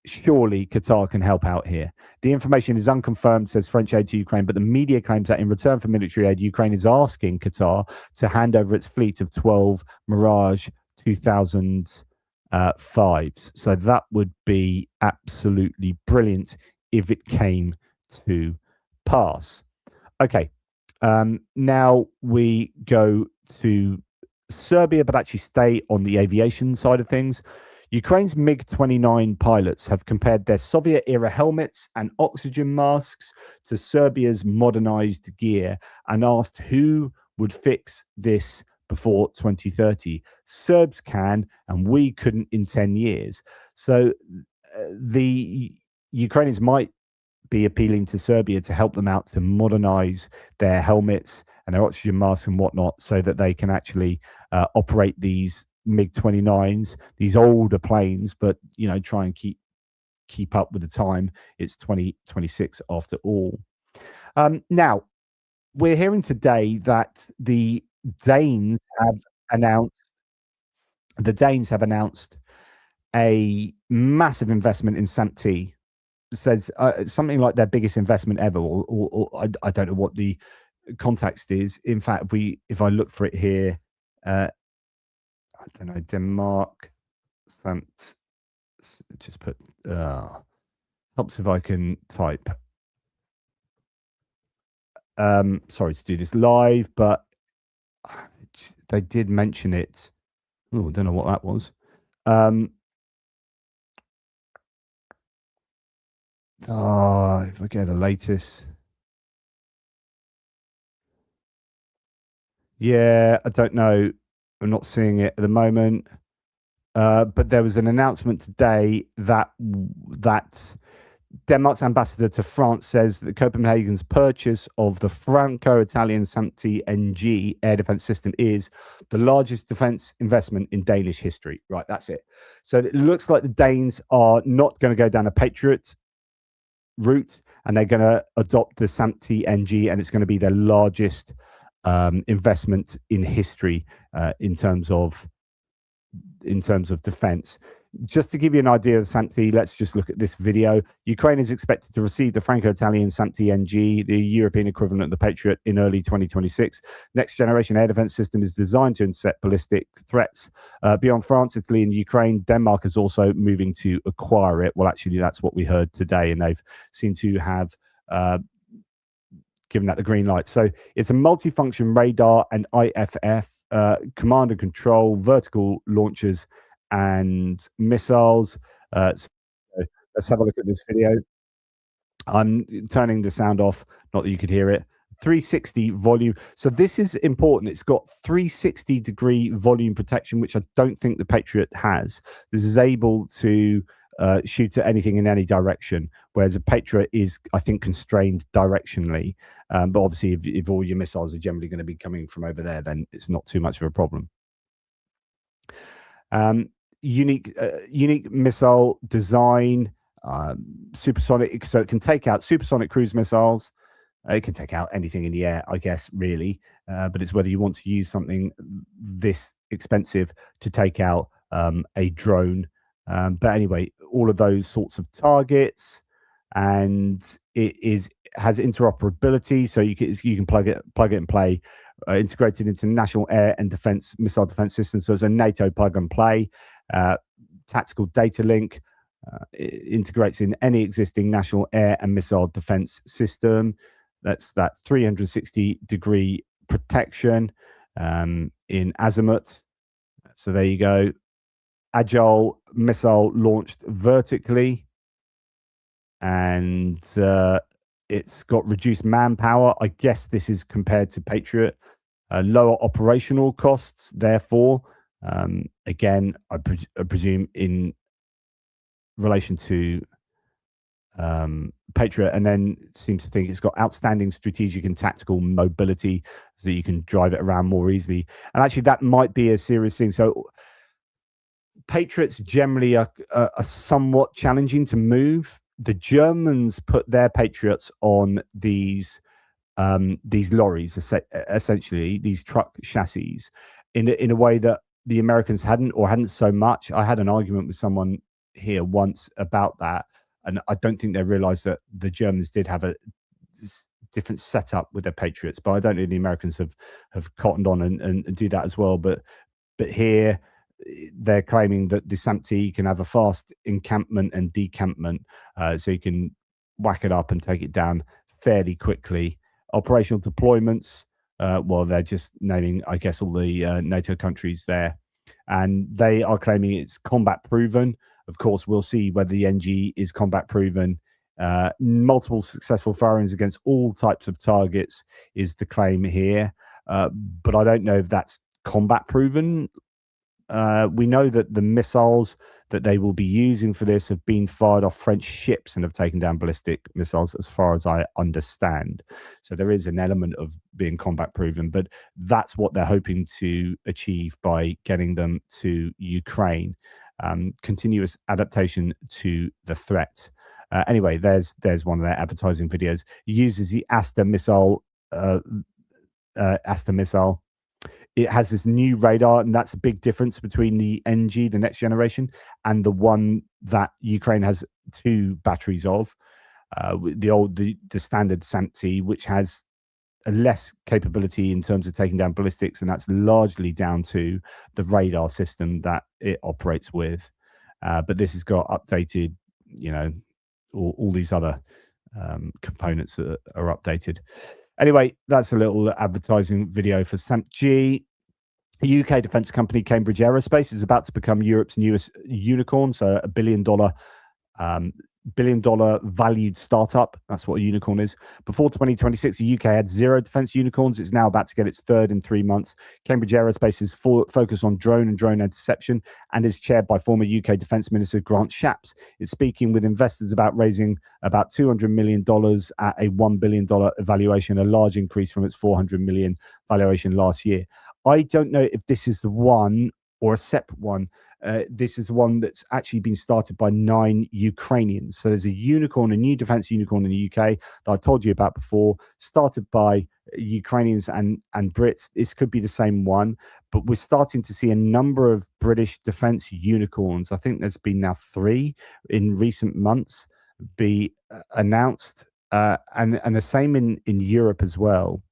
Surely Qatar can help out here. The information is unconfirmed, says French aid to Ukraine, but the media claims that in return for military aid, Ukraine is asking Qatar to hand over its fleet of 12 Mirage 2005s. So that would be absolutely brilliant if it came to pass. Okay, now we go to Serbia, but actually stay on the aviation side of things. Ukraine's MiG-29 pilots have compared their Soviet-era helmets and oxygen masks to Serbia's modernized gear and asked who would fix this before 2030. Serbs can, and we couldn't in 10 years. So the Ukrainians might be appealing to Serbia to help them out to modernize their helmets and their oxygen masks and whatnot, so that they can actually operate these MiG-29s, these older planes, but try and keep up with the time. It's 2026 after all. Now, we're hearing today that the Danes have announced a massive investment in SAMP-T. Says something like their biggest investment ever, or I don't know what the context is. In fact, if I look for it here, I don't know, Denmark, SAMP, just put, helps if I can type. Sorry to do this live, but they did mention it. Oh, I don't know what that was. If I get the latest. Yeah, I don't know. I'm not seeing it at the moment. But there was an announcement today that Denmark's ambassador to France says that Copenhagen's purchase of the Franco-Italian SAMP-T NG air defense system is the largest defense investment in Danish history. Right, that's it. So it looks like the Danes are not going to go down a Patriot route, and they're going to adopt the SAMP-T NG, and it's going to be their largest investment in history in terms of defense. Just to give you an idea of SAMP-T, let's just look at this video. Ukraine is expected to receive the Franco-Italian SAMP-T NG, the European equivalent of the Patriot, in early 2026. Next generation air defense system is designed to intercept ballistic threats. Beyond France, Italy, and Ukraine, Denmark is also moving to acquire it. Well, actually, that's what we heard today, and they've seemed to have given that the green light. So it's a multifunction radar and IFF, command and control, vertical launchers, and missiles. So let's have a look at this video. I'm turning the sound off, not that you could hear it. 360 volume. So this is important. It's got 360-degree volume protection, which I don't think the Patriot has. This is able to shoot at anything in any direction, whereas a Patriot is, I think, constrained directionally. But obviously, if all your missiles are generally going to be coming from over there, then it's not too much of a problem. Unique missile design, supersonic, so it can take out supersonic cruise missiles. It can take out anything in the air, I guess, really. But it's whether you want to use something this expensive to take out a drone. But anyway, all of those sorts of targets, and it has interoperability, so you can plug it and play. Integrated into national air and defense missile defense systems, so it's a NATO plug and play. Tactical data link, integrates in any existing national air and missile defense system. That's that 360-degree protection in azimuth. So there you go. Agile missile launched vertically, and it's got reduced manpower. I guess this is compared to Patriot. Lower operational costs, therefore. Again, I presume in relation to Patriot, and then seems to think it's got outstanding strategic and tactical mobility, so that you can drive it around more easily. And actually, that might be a serious thing. So Patriots generally are somewhat challenging to move. The Germans put their Patriots on these lorries, essentially these truck chassis, in a way that the Americans hadn't so much. I had an argument with someone here once about that, and I don't think they realized that the Germans did have a different setup with their Patriots, but I don't know if the Americans have cottoned on and do that as well. But here they're claiming that the SAMP-T can have a fast encampment and decampment, so you can whack it up and take it down fairly quickly. Operational deployments, well, they're just naming, I guess, all the NATO countries there, and they are claiming it's combat proven. Of course, we'll see whether the NG is combat proven. Multiple successful firings against all types of targets is the claim here, but I don't know if that's combat proven. We know that the missiles that they will be using for this have been fired off French ships and have taken down ballistic missiles, as far as I understand. So there is an element of being combat proven, but that's what they're hoping to achieve by getting them to Ukraine. Continuous adaptation to the threat. Anyway, there's one of their advertising videos. It uses the Asta missile. It has this new radar, and that's a big difference between the NG, the next generation, and the one that Ukraine has 2 batteries of. The standard SAMP-T, which has a less capability in terms of taking down ballistics, and that's largely down to the radar system that it operates with. But this has got updated, all these other components that are updated. Anyway, that's a little advertising video for SAMP-G. A UK defence company, Cambridge Aerospace, is about to become Europe's newest unicorn, so a $1 billion valued startup. That's what a unicorn is. Before 2026, the UK had 0 defence unicorns. It's now about to get its 3rd in 3 months. Cambridge Aerospace is focused on drone and drone interception, and is chaired by former UK Defence Minister Grant Shapps. It's speaking with investors about raising about $200 million at a $1 billion valuation, a large increase from its $400 million valuation last year. I don't know if this is the one or a separate one. This is the one that's actually been started by 9 Ukrainians. So there's a unicorn, a new defense unicorn in the UK that I told you about before, started by Ukrainians and Brits. This could be the same one, but we're starting to see a number of British defense unicorns. I think there's been now 3 in recent months be announced, and the same in Europe as well.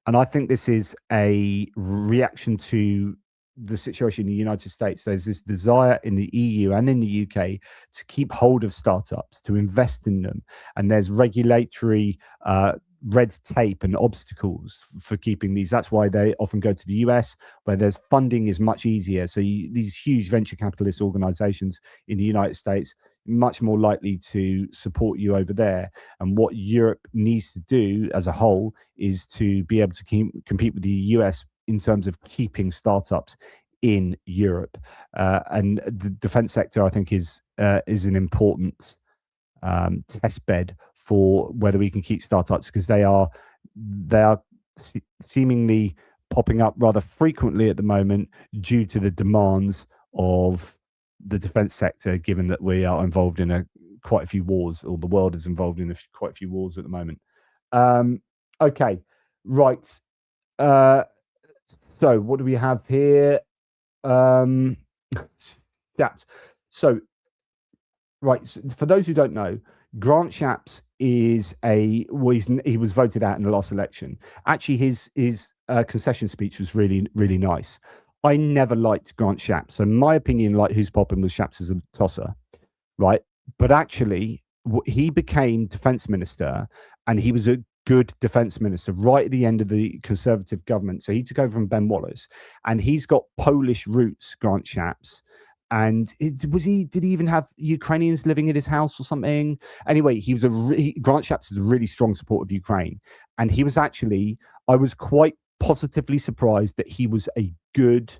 And I think this is a reaction to the situation in the United States. There's this desire in the EU and in the UK to keep hold of startups, to invest in them. And there's regulatory red tape and obstacles for keeping these. That's why they often go to the US, where there's funding is much easier. So these huge venture capitalist organizations in the United States, much more likely to support you over there. And what Europe needs to do as a whole is to be able to compete with the US in terms of keeping startups in Europe. And the defense sector, I think, is an important test bed for whether we can keep startups, because they are seemingly popping up rather frequently at the moment due to the demands of the defense sector, given that we are involved in quite a few wars, or the world is involved in quite a few wars at the moment. Okay, right. So what do we have here? Chaps. So, right. So for those who don't know, Grant Shapps is he was voted out in the last election. Actually, his concession speech was really, really nice. I never liked Grant Shapps. So my opinion, like who's popping, was Shapps as a tosser, right? But actually, he became defense minister, and he was a good defense minister right at the end of the Conservative government. So he took over from Ben Wallace, and he's got Polish roots, Grant Shapps. And did he even have Ukrainians living at his house or something? Anyway, Grant Shapps is a really strong supporter of Ukraine. And he was actually, I was quite positively surprised that he was a good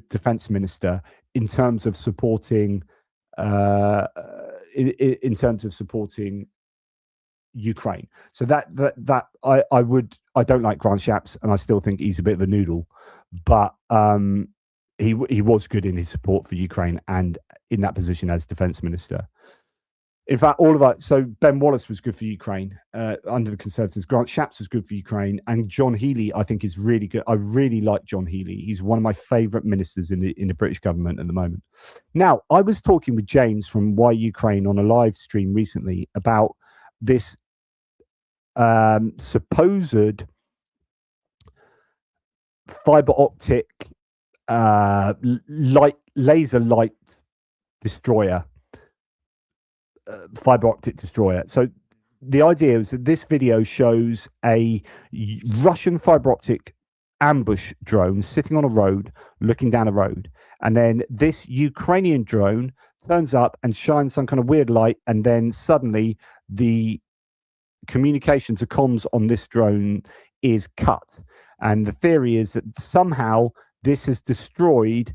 defense minister in terms of supporting in terms of supporting Ukraine. So that I don't like Grant Shapps, and I still think he's a bit of a noodle, but he was good in his support for Ukraine and in that position as defense minister. In fact, so Ben Wallace was good for Ukraine under the Conservatives. Grant Shapps was good for Ukraine, and John Healey, I think, is really good. I really like John Healey. He's one of my favourite ministers in the British government at the moment. Now, I was talking with James from Why Ukraine on a live stream recently about this supposed fiber optic laser light destroyer. Fiber optic destroyer. So the idea is that this video shows a Russian fiber optic ambush drone sitting on a road, looking down a road, and then this Ukrainian drone turns up and shines some kind of weird light, and then suddenly the communication to comms on this drone is cut. And the theory is that somehow this has destroyed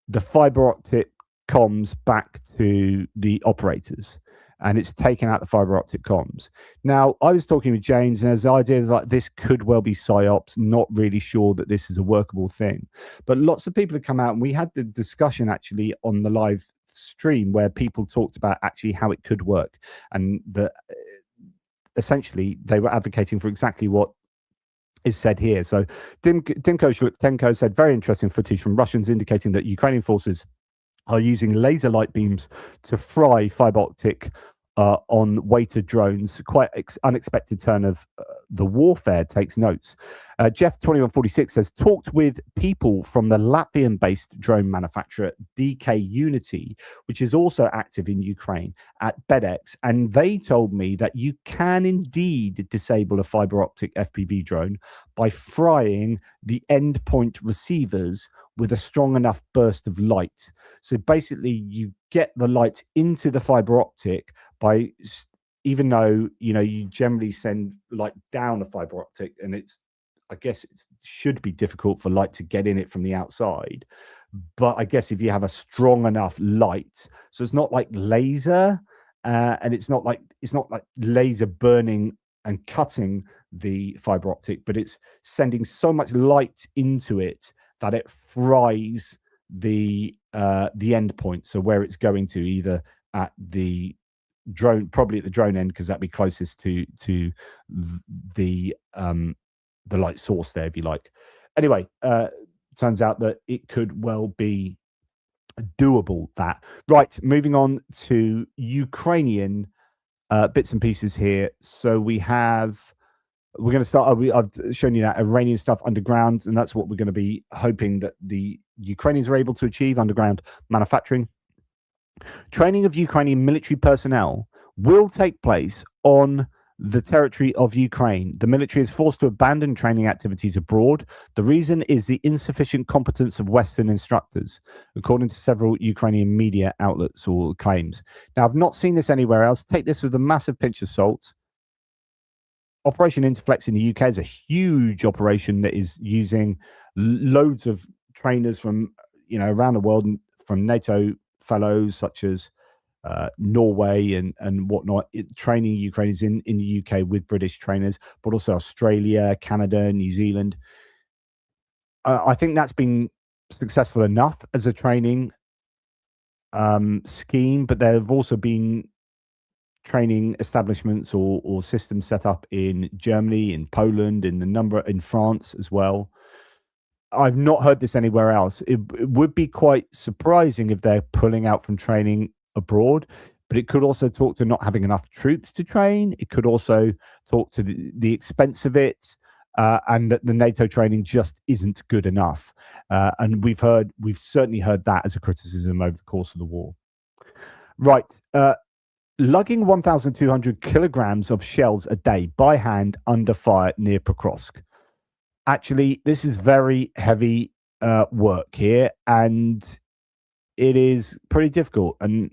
the fiber optic comms back to the operators, and it's taken out the fiber optic comms. Now, I was talking with James, and there's ideas like this could well be psyops, not really sure that this is a workable thing. But lots of people have come out, and we had the discussion actually on the live stream where people talked about actually how it could work, and that essentially they were advocating for exactly what is said here. So Timko said, very interesting footage from Russians indicating that Ukrainian forces are using laser light beams to fry fiber optic on weighted drones. Quite unexpected turn of the warfare, takes notes. Jeff 2146 says, talked with people from the Latvian-based drone manufacturer DK Unity, which is also active in Ukraine, at BedX, and they told me that you can indeed disable a fiber optic FPV drone by frying the endpoint receivers with a strong enough burst of light. So basically, you get the light into the fiber optic by, even though you generally send light down a fiber optic, and I guess it should be difficult for light to get in it from the outside. But I guess if you have a strong enough light, so it's not like laser, and it's not like laser burning and cutting the fiber optic, but it's sending so much light into it that it fries the end point. So where it's going to, either at the drone, probably at the drone end, because that'd be closest to the light source there, if you like. Anyway, turns out that it could well be doable. That right. Moving on to Ukrainian bits and pieces here. So we're going to start. I've shown you that Iranian stuff underground, and that's what we're going to be hoping that the Ukrainians are able to achieve: underground manufacturing. Training of Ukrainian military personnel will take place on the territory of Ukraine. The military is forced to abandon training activities abroad. The reason is the insufficient competence of Western instructors, according to several Ukrainian media outlets or claims. Now, I've not seen this anywhere else. Take this with a massive pinch of salt. Operation Interflex in the UK is a huge operation that is using loads of trainers from around the world, from NATO fellows such as Norway and whatnot, training Ukrainians in the UK with British trainers, but also Australia, Canada, New Zealand. I think that's been successful enough as a training scheme, but there have also been training establishments or systems set up in Germany, in Poland, in France as well. I've not heard this anywhere else. It would be quite surprising if they're pulling out from training abroad, but it could also talk to not having enough troops to train. It could also talk to the expense of it, and that the NATO training just isn't good enough. And we've certainly heard that as a criticism over the course of the war. Right. Lugging 1,200 kilograms of shells a day by hand under fire near Pokrovsk. Actually, this is very heavy work here, and it is pretty difficult. And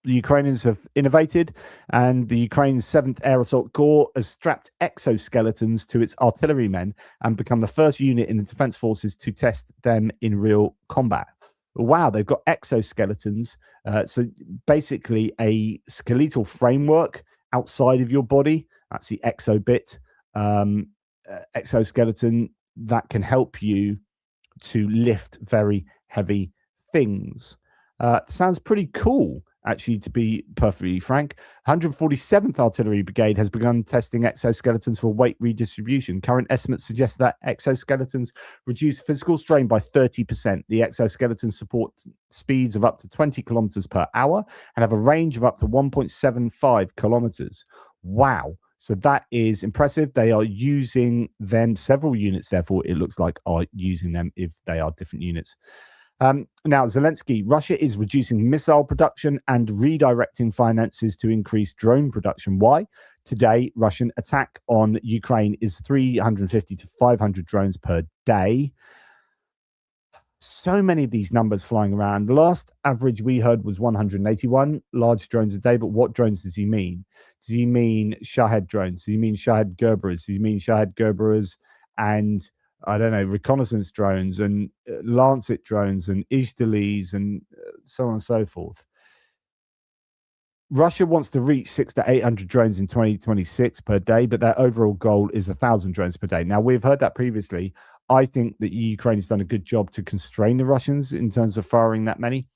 the Ukrainians have innovated, and the Ukraine's 7th Air Assault Corps has strapped exoskeletons to its artillerymen and become the first unit in the defense forces to test them in real combat. Wow, they've got exoskeletons. So basically a skeletal framework outside of your body. That's the exo bit. Exoskeleton that can help you to lift very heavy things. Sounds pretty cool, actually, to be perfectly frank. 147th Artillery Brigade has begun testing exoskeletons for weight redistribution. Current estimates suggest that exoskeletons reduce physical strain by 30%. The exoskeletons support speeds of up to 20 kilometers per hour and have a range of up to 1.75 kilometers. Wow. So that is impressive. They are using them, several units, therefore, it looks like, are using them if they are different units. Now, Zelensky, Russia is reducing missile production and redirecting finances to increase drone production. Why? Today, Russian attack on Ukraine is 350 to 500 drones per day. So many of these numbers flying around. The last average we heard was 181 large drones a day. But what drones does he mean? Does he mean Shahed drones? Does he mean Shahed Gerberas? Does he mean Shahed Gerberas and, I don't know, reconnaissance drones and Lancet drones and Ishtalis and so on and so forth? Russia wants to reach 600 to 800 drones in 2026 per day, but their overall goal is 1,000 drones per day. Now, we've heard that previously. I think that Ukraine has done a good job to constrain the Russians in terms of firing that many.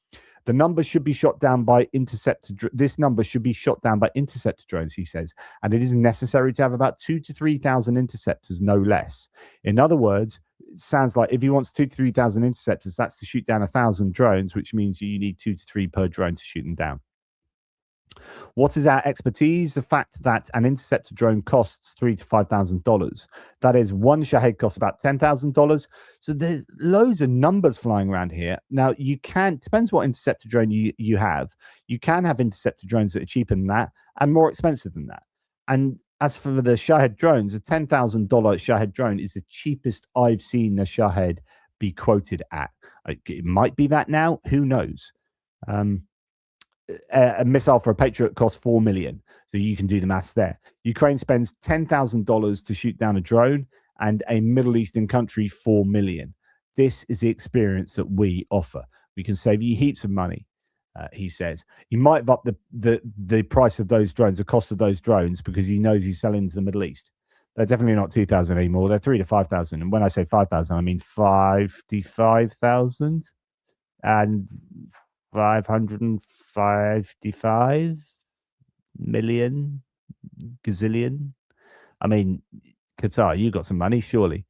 The number should be shot down by interceptor. This number should be shot down by interceptor drones, he says, and it is necessary to have about 2,000 to 3,000 interceptors, no less. In other words, it sounds like if he wants 2,000 to 3,000 interceptors, that's to shoot down 1,000 drones, which means you need 2 to 3 per drone to shoot them down. What is our expertise? The fact that an interceptor drone costs $3,000 to $5,000. That is, one Shahed costs about $10,000. So there's loads of numbers flying around here. Now, you can, depends what interceptor drone you have. You can have interceptor drones that are cheaper than that and more expensive than that. And as for the Shahed drones, a $10,000 Shahed drone is the cheapest I've seen a Shahed be quoted at. It might be that now. Who knows? A missile for a Patriot costs $4 million. So you can do the maths there. Ukraine spends $10,000 to shoot down a drone, and a Middle Eastern country $4 million. This is the experience that we offer. We can save you heaps of money, he says. He might up the price of those drones, the cost of those drones, because he knows he's selling to the Middle East. They're definitely not 2,000 anymore. They're 3,000 to 5,000. And when I say 5,000, I mean 55,000 and 555. million, gazillion. I mean, Qatar, you got some money, surely.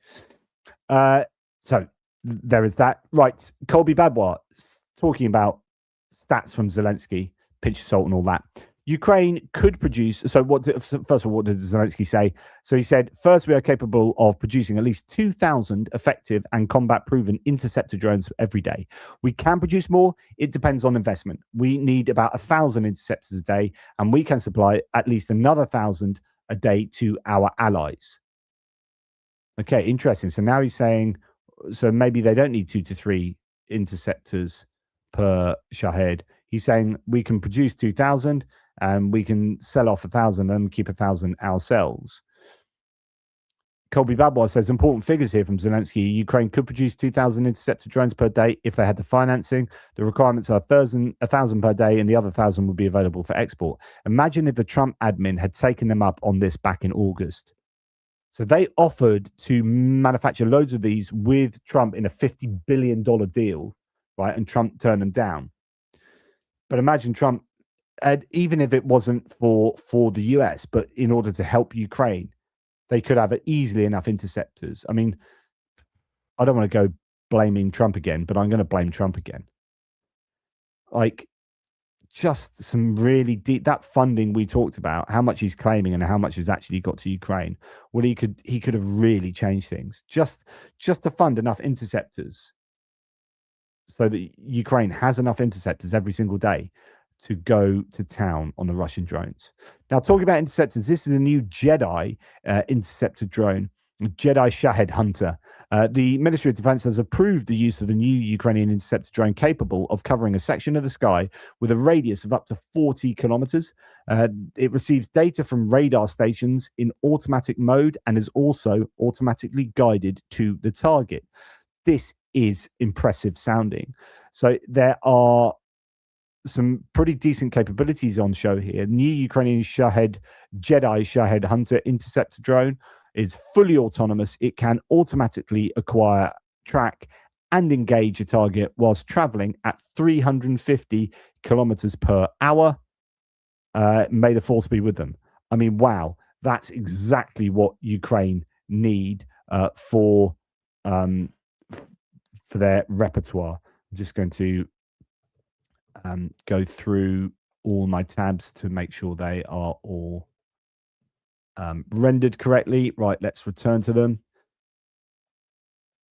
So there is that. Right, Colby Badwa talking about stats from Zelensky, pinch of salt and all that. Ukraine could produce. So, first of all, what does Zelensky say? So he said, first, we are capable of producing at least 2,000 effective and combat-proven interceptor drones every day. We can produce more. It depends on investment. We need about 1,000 interceptors a day, and we can supply at least another 1,000 a day to our allies. Okay, interesting. So now he's saying, so maybe they don't need 2 to 3 interceptors per Shahed. He's saying we can produce 2,000 and we can sell off 1,000 and keep 1,000 ourselves. Colby Badwa says important figures here from Zelensky. Ukraine could produce 2,000 interceptor drones per day if they had the financing. The requirements are 1,000 per day, and the other 1,000 would be available for export. Imagine if the Trump admin had taken them up on this back in August. So they offered to manufacture loads of these with Trump in a $50 billion deal, right? And Trump turned them down. But imagine Trump, even if it wasn't for the US, but in order to help Ukraine, they could have easily enough interceptors. I mean, I don't want to go blaming Trump again, but I'm going to blame Trump again. Like, just some really deep, that funding we talked about, how much he's claiming and how much has actually got to Ukraine. Well, he could have really changed things just to fund enough interceptors so that Ukraine has enough interceptors every single day to go to town on the Russian drones. Now, talking about interceptors, this is a new Jedi interceptor drone, Jedi Shahed Hunter. The Ministry of Defense has approved the use of the new Ukrainian interceptor drone capable of covering a section of the sky with a radius of up to 40 kilometers. It receives data from radar stations in automatic mode and is also automatically guided to the target. This is impressive sounding. So there are some pretty decent capabilities on show here. New Ukrainian Jedi Shahed Hunter interceptor drone is fully autonomous. It can automatically acquire, track, and engage a target whilst traveling at 350 kilometers per hour. May the force be with them. I mean, wow, that's exactly what Ukraine need for their repertoire. I'm just going to go through all my tabs to make sure they are all rendered correctly. Right, let's return to them.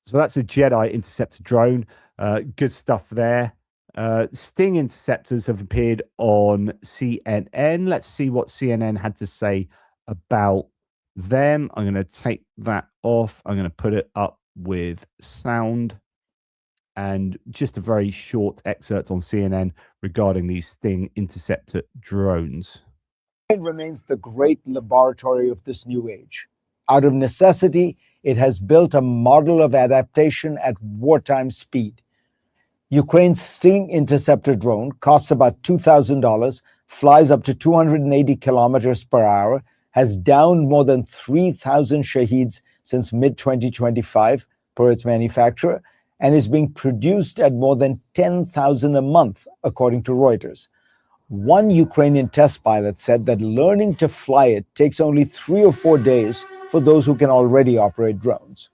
So that's a Jedi interceptor drone. Good stuff there. Sting interceptors have appeared on CNN. Let's see what CNN had to say about them. I'm going to take that off. I'm going to put it up with sound. And just a very short excerpt on CNN regarding these Sting interceptor drones. It remains the great laboratory of this new age. Out of necessity, it has built a model of adaptation at wartime speed. Ukraine's Sting interceptor drone costs about $2,000, flies up to 280 kilometers per hour, has downed more than 3,000 Shaheeds since mid-2025 per its manufacturer, and is being produced at more than 10,000 a month, according to Reuters. One Ukrainian test pilot said that learning to fly it takes only 3 or 4 days for those who can already operate drones.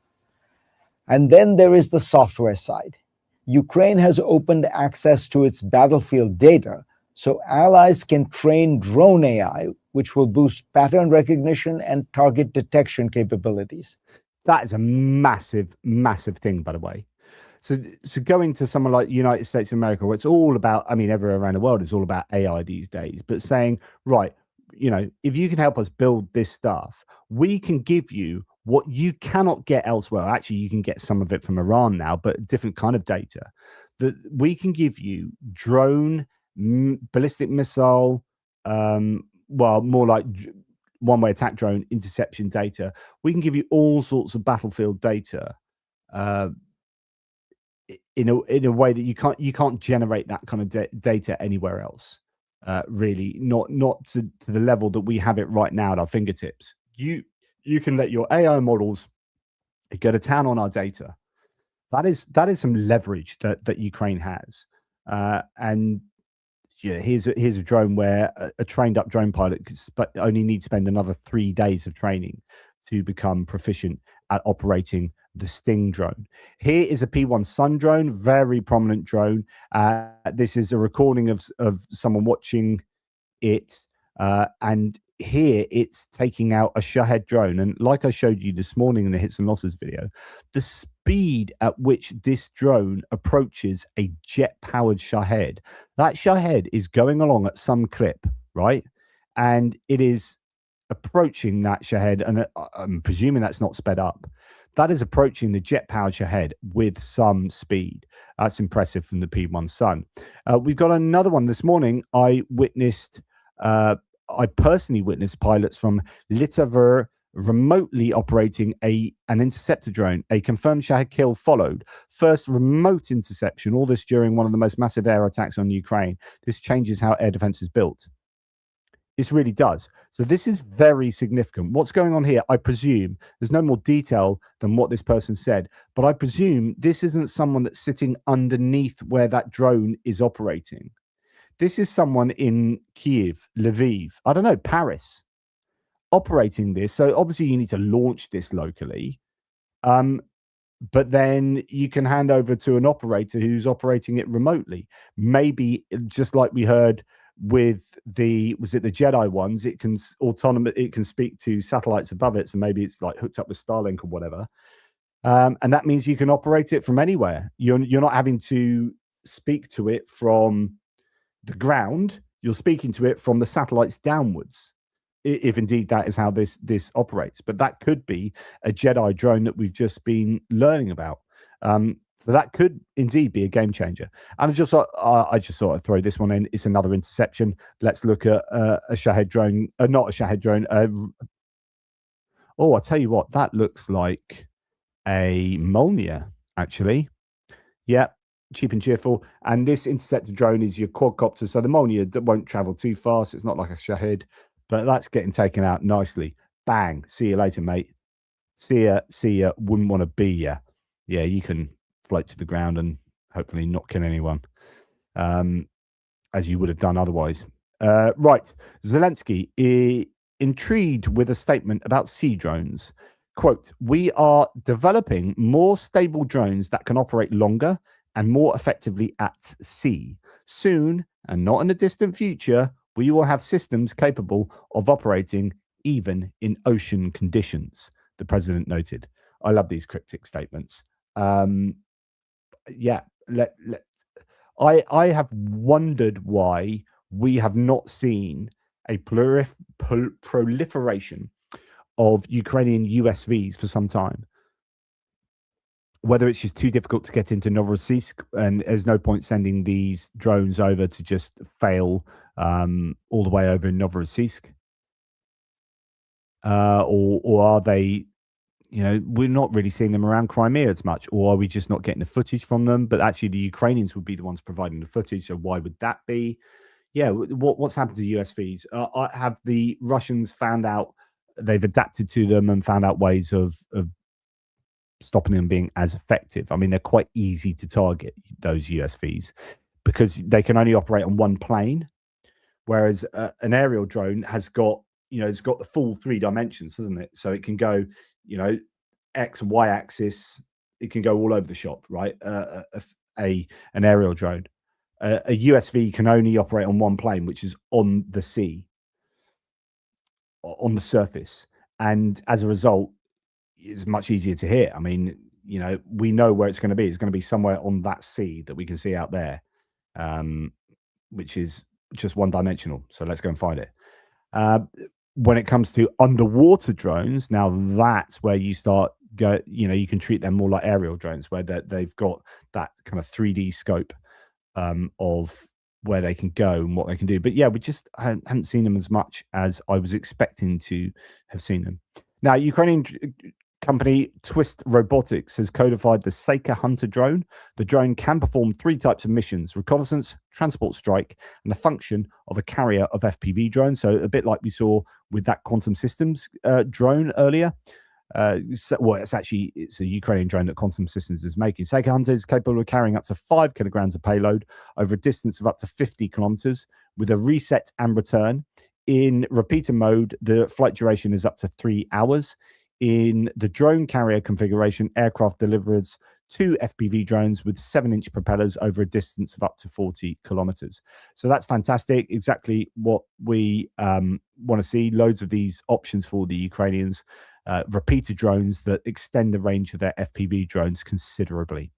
And then there is the software side. Ukraine has opened access to its battlefield data, so allies can train drone AI, which will boost pattern recognition and target detection capabilities. That is a massive, massive thing, by the way. So going to someone like the United States of America, where it's all about, I mean, everywhere around the world, it's all about AI these days, but saying, right, you know, if you can help us build this stuff, we can give you what you cannot get elsewhere. Actually, you can get some of it from Iran now, but different kind of data. That we can give you drone, ballistic missile, well, more like one-way attack drone interception data. We can give you all sorts of battlefield data. In a way that you can't generate that kind of data anywhere else, really, not to the level that we have it right now at our fingertips. You can let your AI models go to town on our data. That is some leverage that Ukraine has, and yeah, here's a drone where a trained up drone pilot only needs to spend another 3 days of training to become proficient at operating the Sting drone. Here is a P1 Sun drone, very prominent drone. This is a recording of someone watching it, and here it's taking out a Shahed drone. And like I showed you this morning in the hits and losses video, the speed at which this drone approaches a jet-powered Shahed, that Shahed is going along at some clip, right? And it is approaching that Shahed, and I'm presuming that's not sped up. That is approaching the jet-powered Shahed with some speed. That's impressive from the P1 Sun. We've got another one this morning. I personally witnessed pilots from Litaver remotely operating an interceptor drone. A confirmed Shahed kill followed. First remote interception, all this during one of the most massive air attacks on Ukraine. This changes how air defense is built. This really does. So this is very significant. What's going on here? I presume there's no more detail than what this person said, but I presume this isn't someone that's sitting underneath where that drone is operating. This is someone in Kiev, Lviv, I don't know, Paris, operating this. So obviously you need to launch this locally, but then you can hand over to an operator who's operating it remotely. Maybe just like we heard with the Jedi ones, it can it can speak to satellites above it, so maybe it's like hooked up with Starlink or whatever, and that means you can operate it from anywhere. You're not having to speak to it from the ground. You're speaking to it from the satellites downwards, if indeed that is how this operates. But that could be a Jedi drone that we've just been learning about. So that could indeed be a game changer. And I just thought I'd throw this one in. It's another interception. Let's look at a Shahed drone, not a Shahed drone. I'll tell you what, that looks like a Molniya, actually. Yeah, cheap and cheerful. And this interceptor drone is your quadcopter. So the Molniya won't travel too fast. It's not like a Shahed, but that's getting taken out nicely. Bang. See you later, mate. See ya. Wouldn't want to be ya. Yeah, you can float to the ground and hopefully not kill anyone, as you would have done otherwise. Right. Zelensky intrigued with a statement about sea drones. Quote, "We are developing more stable drones that can operate longer and more effectively at sea. Soon, and not in the distant future, we will have systems capable of operating even in ocean conditions," the president noted. I love these cryptic statements. Yeah, I have wondered why we have not seen a proliferation of Ukrainian USVs for some time. Whether it's just too difficult to get into Novorossiysk, and there's no point sending these drones over to just fail all the way over in Novorossiysk, or are they? We're not really seeing them around Crimea as much, or are we just not getting the footage from them? But actually, the Ukrainians would be the ones providing the footage. So why would that be? Yeah, what's happened to USVs? Have the Russians found out they've adapted to them and found out ways of stopping them being as effective? I mean, they're quite easy to target, those USVs, because they can only operate on one plane, whereas an aerial drone has got, it's got the full 3 dimensions, doesn't it? So it can go, X and Y axis, it can go all over the shop, right? An aerial drone. A USV can only operate on one plane, which is on the sea, on the surface. And as a result, it's much easier to hit. I mean, we know where it's going to be. It's going to be somewhere on that sea that we can see out there, which is just one dimensional. So let's go and find it. When it comes to underwater drones, now that's where you start you can treat them more like aerial drones, where they've got that kind of 3D scope of where they can go and what they can do. But yeah, we just haven't seen them as much as I was expecting to have seen them. Now, Ukrainian company Twist Robotics has codified the Seika Hunter drone. The drone can perform 3 types of missions: reconnaissance, transport strike, and the function of a carrier of FPV drones. So a bit like we saw with that Quantum Systems drone earlier. Well, it's a Ukrainian drone that Quantum Systems is making. Sega Hunter is capable of carrying up to 5 kilograms of payload over a distance of up to 50 kilometers with a reset and return. In repeater mode, the flight duration is up to 3 hours. In the drone carrier configuration, aircraft delivers 2 FPV drones with 7-inch propellers over a distance of up to 40 kilometers. So that's fantastic. Exactly what we want to see. Loads of these options for the Ukrainians. Repeater drones that extend the range of their FPV drones considerably.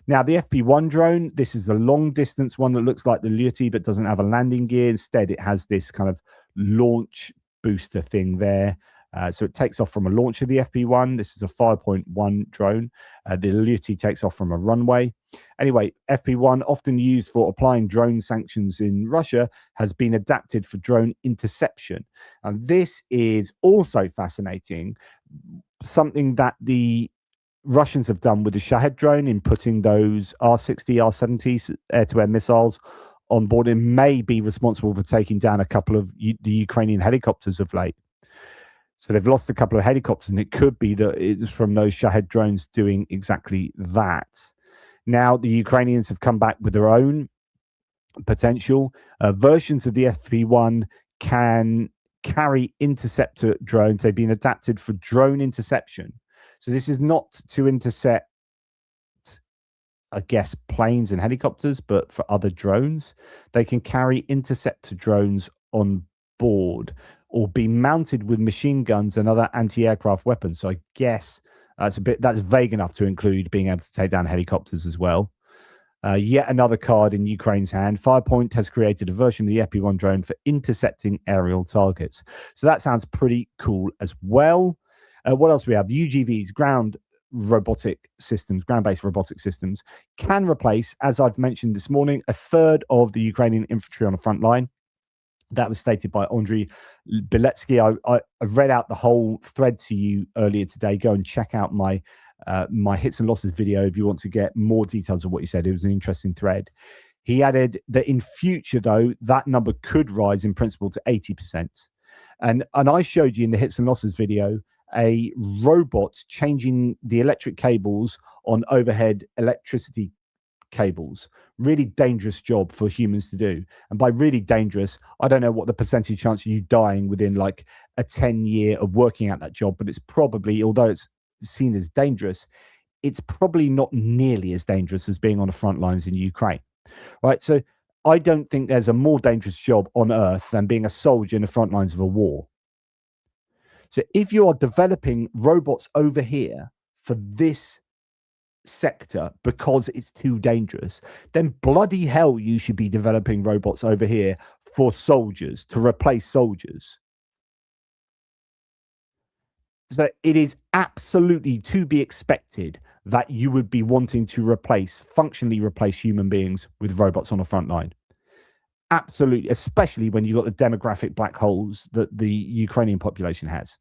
Now, the FP1 drone, this is a long distance one that looks like the Leopard but doesn't have a landing gear. Instead, it has this kind of launch booster thing there. So it takes off from a launch of the FP1. This is a 5.1 drone. The Leopard takes off from a runway. Anyway, FP1, often used for applying drone sanctions in Russia, has been adapted for drone interception. And this is also fascinating. Something that the Russians have done with the Shahed drone in putting those R-60, R-70 air-to-air missiles on board, and may be responsible for taking down a couple of the Ukrainian helicopters of late. So they've lost a couple of helicopters, and it could be that it's from those Shahed drones doing exactly that. Now, the Ukrainians have come back with their own potential. Versions of the FP1 can carry interceptor drones. They've been adapted for drone interception. So this is not to intercept, I guess, planes and helicopters, but for other drones. They can carry interceptor drones on board or be mounted with machine guns and other anti-aircraft weapons. So I guess that's vague enough to include being able to take down helicopters as well. Yet another card in Ukraine's hand. Firepoint has created a version of the FP1 drone for intercepting aerial targets. So that sounds pretty cool as well. What else do we have? UGVs, ground-based robotic systems, can replace, as I've mentioned this morning, a third of the Ukrainian infantry on the front line. That was stated by Andriy Beletsky. I read out the whole thread to you earlier today. Go and check out my hits and losses video if you want to get more details of what he said. It was an interesting thread. He added that in future, though, that number could rise in principle to 80%. And I showed you in the hits and losses video a robot changing the electric cables on overhead electricity cables. Really dangerous job for humans to do. And by really dangerous, I don't know what the percentage chance of you dying within like a 10-year of working at that job, but it's probably, although it's seen as dangerous, it's probably not nearly as dangerous as being on the front lines in Ukraine, right? So I don't think there's a more dangerous job on earth than being a soldier in the front lines of a war. So if you are developing robots over here for this sector because it's too dangerous, then bloody hell you should be developing robots over here for soldiers, to replace soldiers. So it is absolutely to be expected that you would be wanting to functionally replace human beings with robots on the front line. Absolutely, especially when you've got the demographic black holes that the Ukrainian population has.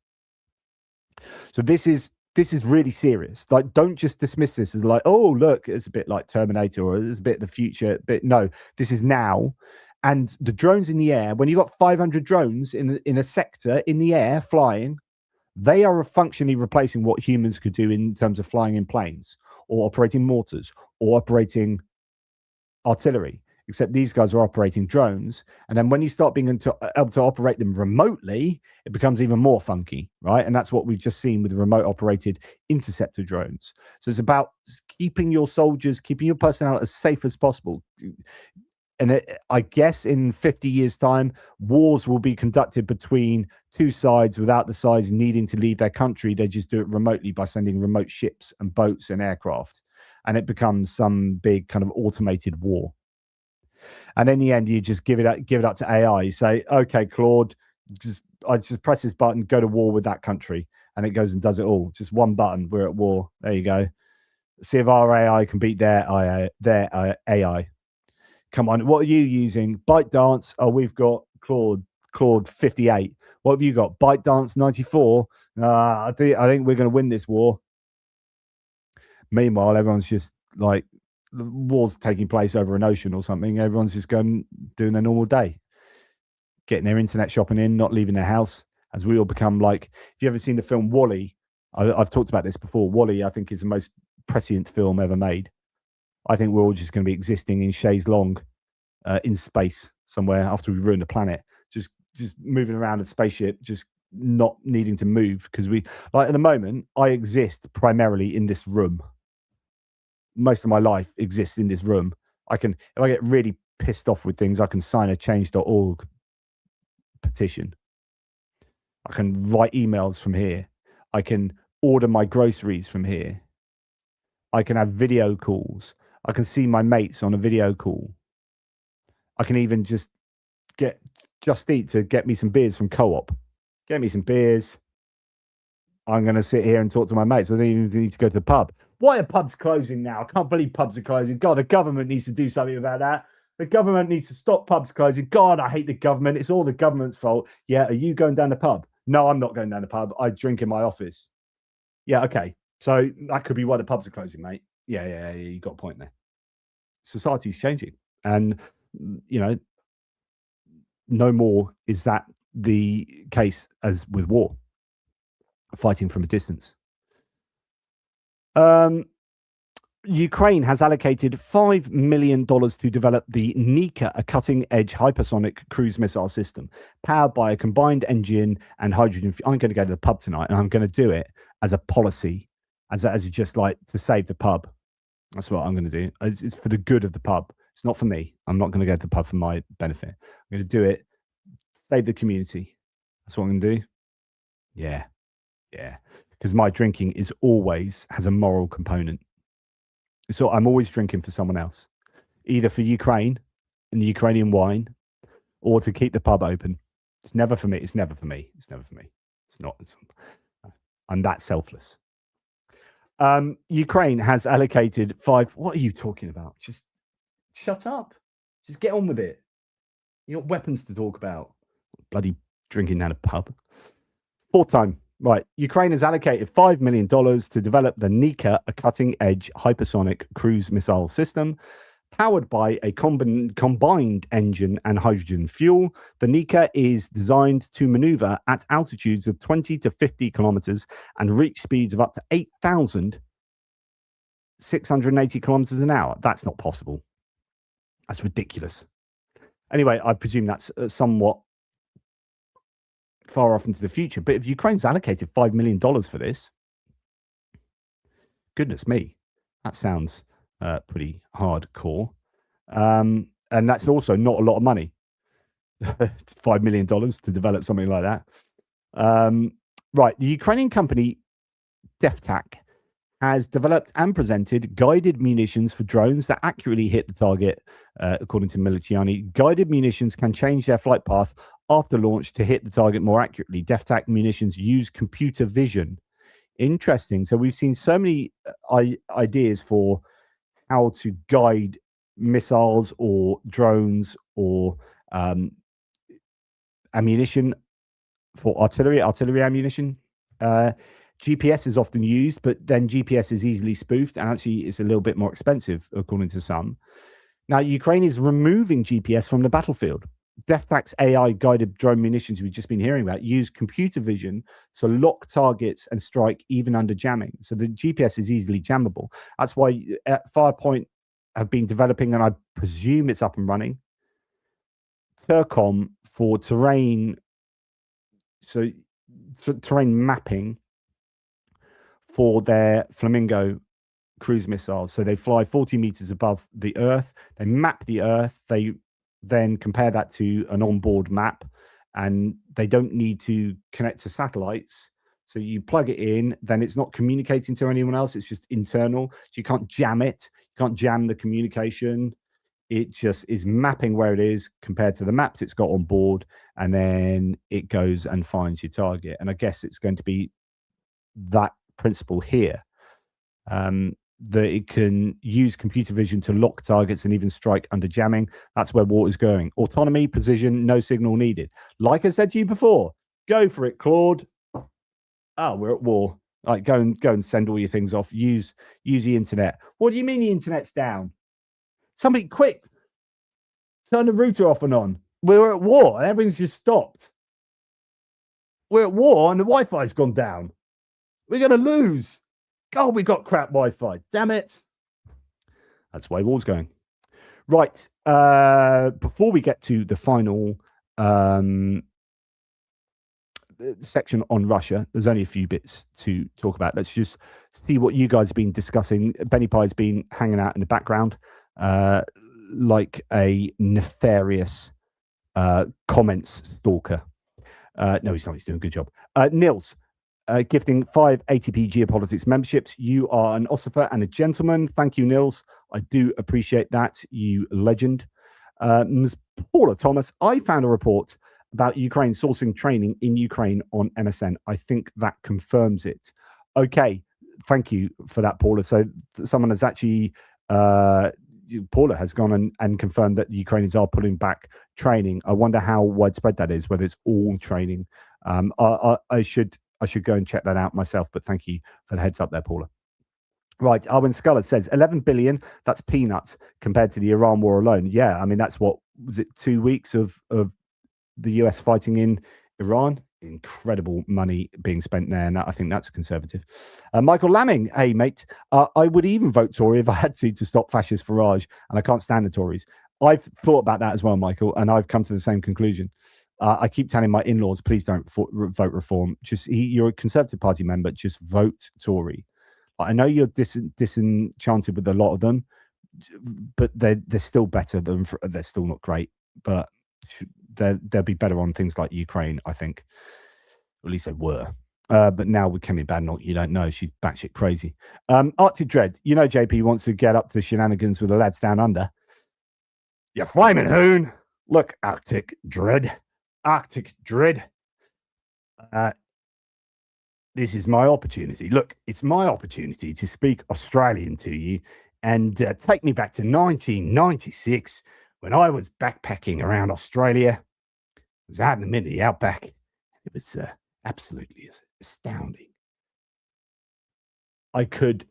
So this is really serious. Like, don't just dismiss this as like, oh, look, it's a bit like Terminator or it's a bit the future. But no, this is now. And the drones in the air, when you've got 500 drones in a sector in the air flying, they are functionally replacing what humans could do in terms of flying in planes or operating mortars or operating artillery. Except these guys are operating drones. And then when you start being able to operate them remotely, it becomes even more funky, right? And that's what we've just seen with the remote operated interceptor drones. So it's about keeping your soldiers, keeping your personnel as safe as possible. And I guess in 50 years' time, wars will be conducted between two sides without the sides needing to leave their country. They just do it remotely by sending remote ships and boats and aircraft. And it becomes some big kind of automated war. And in the end, you just give it up to AI. You say, okay, Claude, I just press this button, go to war with that country. And it goes and does it all. Just one button, we're at war. There you go. See if our AI can beat their AI. Come on, what are you using? ByteDance. Oh, we've got Claude 58. What have you got? ByteDance 94. I think we're going to win this war. Meanwhile, everyone's just like, the war's taking place over an ocean or something. Everyone's just doing their normal day, getting their internet shopping in, not leaving their house, as we all become like, if you ever seen the film Wall-E, I've talked about this before. Wall-E, I think, is the most prescient film ever made. I think we're all just going to be existing in chaise longue in space somewhere after we ruin the planet, just moving around a spaceship, just not needing to move, because we, like, at the moment, I exist primarily in this room. Most of my life exists in this room. If I get really pissed off with things, I can sign a change.org petition. I can write emails from here. I can order my groceries from here. I can have video calls. I can see my mates on a video call. I can even just get Just Eat to get me some beers from Co-op. Get me some beers. I'm going to sit here and talk to my mates. I don't even need to go to the pub. Why are pubs closing now? I can't believe pubs are closing. God, the government needs to do something about that. The government needs to stop pubs closing. God, I hate the government. It's all the government's fault. Yeah, are you going down the pub? No, I'm not going down the pub. I drink in my office. Yeah, okay. So that could be why the pubs are closing, mate. Yeah, you got a point there. Society's changing. And, you know, no more is that the case as with war, fighting from a distance. Ukraine has allocated $5 million to develop the Nika, a cutting-edge hypersonic cruise missile system powered by a combined engine and hydrogen. I'm going to go to the pub tonight, and I'm going to do it as a policy, as just like to save the pub. That's what I'm going to do. It's for the good of the pub. It's not for me. I'm not going to go to the pub for my benefit. I'm going to do it, save the community. That's what I'm going to do. Yeah. Because my drinking has a moral component. So I'm always drinking for someone else, either for Ukraine and the Ukrainian wine, or to keep the pub open. It's never for me. It's never for me. It's not. I'm that selfless. Ukraine has allocated What are you talking about? Just shut up. Just get on with it. You got weapons to talk about. Bloody drinking down a pub. Fourth time. Right. Ukraine has allocated $5 million to develop the Nika, a cutting-edge hypersonic cruise missile system powered by a combined engine and hydrogen fuel. The Nika is designed to maneuver at altitudes of 20 to 50 kilometers and reach speeds of up to 8,680 kilometers an hour. That's not possible. That's ridiculous. Anyway, I presume that's somewhat far off into the future. But if Ukraine's allocated $5 million for this, goodness me, that sounds pretty hardcore. And that's also not a lot of money. $5 million to develop something like that. Right. The Ukrainian company DefTac has developed and presented guided munitions for drones that accurately hit the target, according to Militiani. Guided munitions can change their flight path after launch to hit the target more accurately. DefTac munitions use computer vision. Interesting. So we've seen so many ideas for how to guide missiles or drones or ammunition for artillery ammunition. GPS is often used, but then GPS is easily spoofed, and actually it's a little bit more expensive, according to some. Now, Ukraine is removing GPS from the battlefield. DefTac's AI-guided drone munitions we've just been hearing about use computer vision to lock targets and strike even under jamming. So the GPS is easily jammable. That's why Firepoint have been developing, and I presume it's up and running, Tercom for terrain, so terrain mapping for their Flamingo cruise missiles. So they fly 40 meters above the Earth. They map the Earth. They then compare that to an onboard map, and they don't need to connect to satellites. So you plug it in, then it's not communicating to anyone else. It's just internal. So you can't jam it. You can't jam the communication. It just is mapping where it is compared to the maps it's got on board, and then it goes and finds your target. And I guess it's going to be that principle here, that it can use computer vision to lock targets and even strike under jamming. That's where war is going. Autonomy, precision, no signal needed. Like I said to you before, go for it, Claude. Oh, we're at war. Like, go and send all your things off. Use the internet. What do you mean the internet's down? Somebody quick, turn the router off and on. We're at war and everything's just stopped. We're at war and the Wi-Fi's gone down. We're going to lose. God, we got crap Wi-Fi. Damn it. That's the way war's going. Right. Before we get to the final section on Russia, there's only a few bits to talk about. Let's just see what you guys have been discussing. Benny Pie's been hanging out in the background like a nefarious comments stalker. No, he's not. He's doing a good job. Nils, gifting 5 ATP Geopolitics memberships. You are an ossifer and a gentleman. Thank you, Nils. I do appreciate that, you legend. Ms. Paula Thomas, I found a report about Ukraine sourcing training in Ukraine on MSN. I think that confirms it. Okay, thank you for that, Paula. So someone has actually, Paula has gone and confirmed that the Ukrainians are pulling back training. I wonder how widespread that is, whether it's all training. I should go and check that out myself, but thank you for the heads up there, Paula. Right, Arwen Sculler says 11 billion, that's peanuts compared to the Iran war alone. Yeah, I mean, that's what, was it 2 weeks of the US fighting in Iran? Incredible money being spent there, and I think that's conservative. Michael Lamming, hey, mate, I would even vote Tory if I had to stop fascist Farage, and I can't stand the Tories. I've thought about that as well, Michael, and I've come to the same conclusion. I keep telling my in-laws, please don't vote Reform. You're a Conservative Party member, just vote Tory. I know you're disenchanted with a lot of them, but they're still better than, they're still not great, but they'll be better on things like Ukraine, I think. At least they were. But now with Kemi Badenoch, you don't know. She's batshit crazy. Arctic Dread, you know JP wants to get up to the shenanigans with the lads down under. You flaming hoon. Look, Arctic Dread. Arctic Dread. This is my opportunity. Look, it's my opportunity to speak Australian to you and take me back to 1996 when I was backpacking around Australia. I was out in the middle of the outback. It was absolutely astounding. I could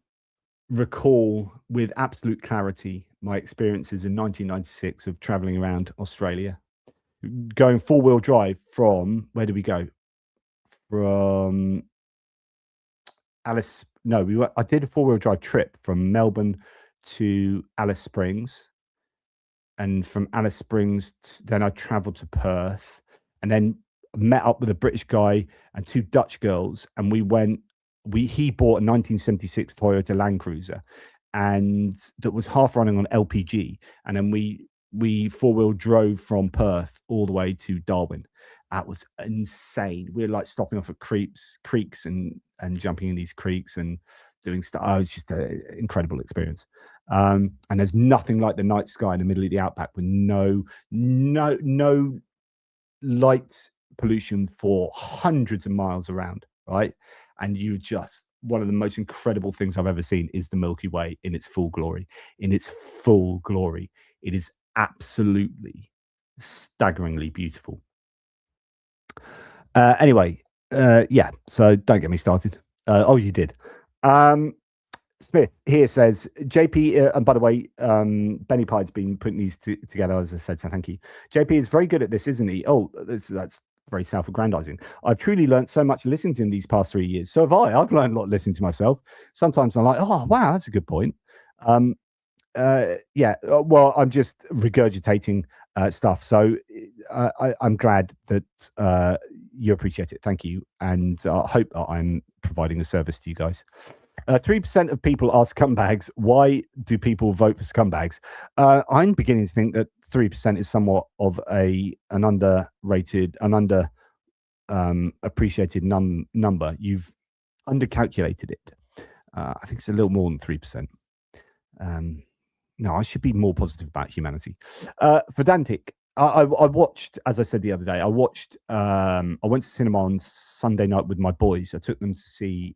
recall with absolute clarity my experiences in 1996 of traveling around Australia, going 4-wheel drive from, where did we go? From Alice, no, I did a 4-wheel drive trip from Melbourne to Alice Springs, and from Alice Springs, then I traveled to Perth, and then met up with a British guy and 2 Dutch girls, and he bought a 1976 Toyota Land Cruiser, and that was half running on LPG, and then we 4-wheel drove from Perth all the way to Darwin. That was insane. We were like stopping off at creeks and jumping in these creeks and doing stuff. Oh, it was just an incredible experience. And there's nothing like the night sky in the middle of the outback with no light pollution for hundreds of miles around, right? And you just, one of the most incredible things I've ever seen is the Milky Way in its full glory. In its full glory. It is absolutely staggeringly beautiful. Anyway, yeah, so don't get me started. Oh, you did. Smith here says, JP, and by the way, Benny Pie's been putting these together, as I said, so thank you. JP is very good at this, isn't he? Oh, that's very self-aggrandizing. I've truly learned so much listening to him these past 3 years. So have I. I've learned a lot listening to myself. Sometimes I'm like, oh, wow, that's a good point. Yeah, well, I'm just regurgitating stuff. So I'm glad that you appreciate it. Thank you. And I hope that I'm providing a service to you guys. 3% of people are scumbags. Why do people vote for scumbags? I'm beginning to think that 3% is somewhat of an underrated, appreciated number. You've undercalculated it. I think it's a little more than 3%. No, I should be more positive about humanity. Vedantic, I watched, as I said the other day, I went to cinema on Sunday night with my boys. I took them to see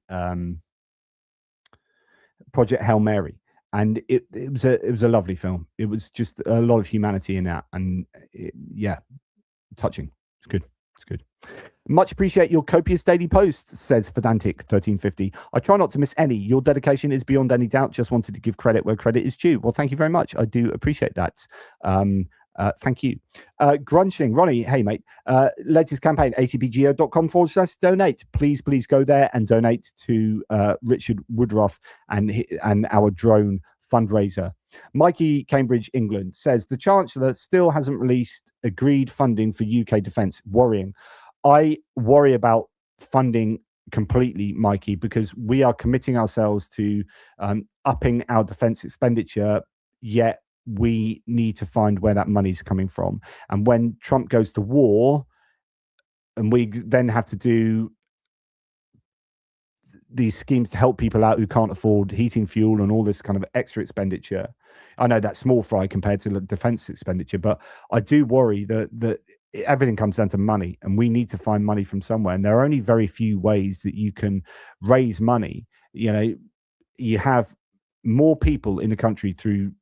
Project Hail Mary, and it was a lovely film. It was just a lot of humanity in that, and yeah, touching. It's good. It's good. Much appreciate your copious daily posts, says Pedantic 1350. I try not to miss any. Your dedication is beyond any doubt. Just wanted to give credit where credit is due. Well, thank you very much. I do appreciate that. Thank you. Grunching, Ronnie, hey mate. Latest campaign, atpgeo.com/donate. Please go there and donate to Richard Woodruff and our drone fundraiser. Mikey, Cambridge, England, says the Chancellor still hasn't released agreed funding for UK defence. Worrying. I worry about funding completely, Mikey, because we are committing ourselves to upping our defence expenditure, yet we need to find where that money's coming from. And when Trump goes to war and we then have to do these schemes to help people out who can't afford heating fuel and all this kind of extra expenditure, I know that's small fry compared to the defense expenditure, but I do worry that everything comes down to money, and we need to find money from somewhere. And there are only very few ways that you can raise money. You know, you have more people in the country through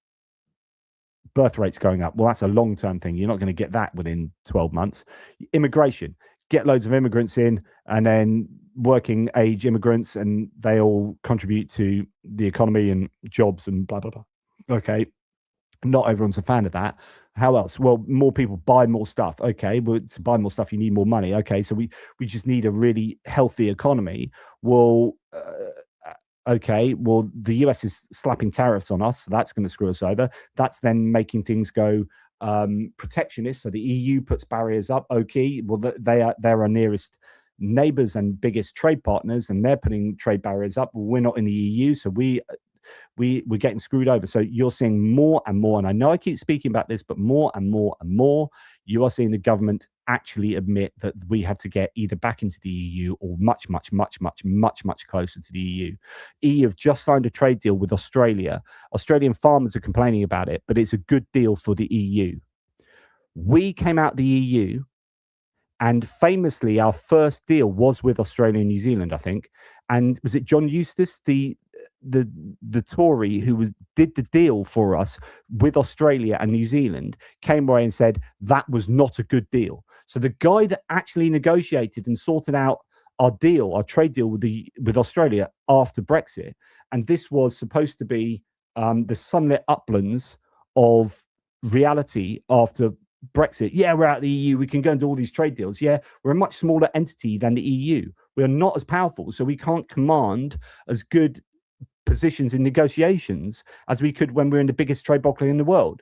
birth rates going up. Well, that's a long-term thing. You're not going to get that within 12 months. Immigration, get loads of immigrants in, and then working age immigrants, and they all contribute to the economy and jobs and blah, blah, blah. Okay. Not everyone's a fan of that. How else? Well, more people buy more stuff. Okay. Well, to buy more stuff, you need more money. Okay. So we just need a really healthy economy. Well, okay, well, the US is slapping tariffs on us, so that's going to screw us over. That's then making things go protectionist. So the EU puts barriers up. Okay, well, they're our nearest neighbors and biggest trade partners, and they're putting trade barriers up. Well, we're not in the EU, so we're getting screwed over. So you're seeing more and more, and I know I keep speaking about this, but more and more and more, you are seeing the government actually admit that we have to get either back into the EU or much closer to the EU. EU have just signed a trade deal with Australia. Australian farmers are complaining about it, but it's a good deal for the EU. We came out the EU, and famously, our first deal was with Australia and New Zealand, I think. And was it John Eustace, the Tory who did the deal for us with Australia and New Zealand, came away and said that was not a good deal. So the guy that actually negotiated and sorted out our deal, our trade deal with Australia after Brexit, and this was supposed to be the sunlit uplands of reality after Brexit. Yeah, we're out of the EU. We can go and do all these trade deals. Yeah, we're a much smaller entity than the EU. We're not as powerful, so we can't command as good positions in negotiations as we could when we were in the biggest trade bloc in the world.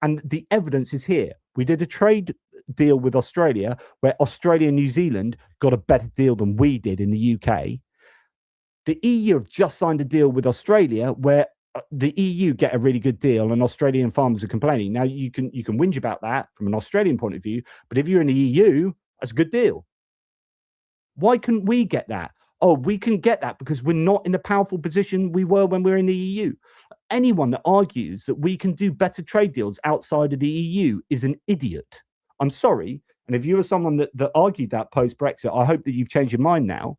And the evidence is here. We did a trade deal with Australia where Australia and New Zealand got a better deal than we did in the UK. The EU have just signed a deal with Australia where the EU get a really good deal and Australian farmers are complaining. Now, you can whinge about that from an Australian point of view, but if you're in the EU, that's a good deal. Why couldn't we get that? Oh, we can get that because we're not in the powerful position we were when we were in the EU. Anyone that argues that we can do better trade deals outside of the EU is an idiot. I'm sorry. And if you were someone that argued that post-Brexit, I hope that you've changed your mind now.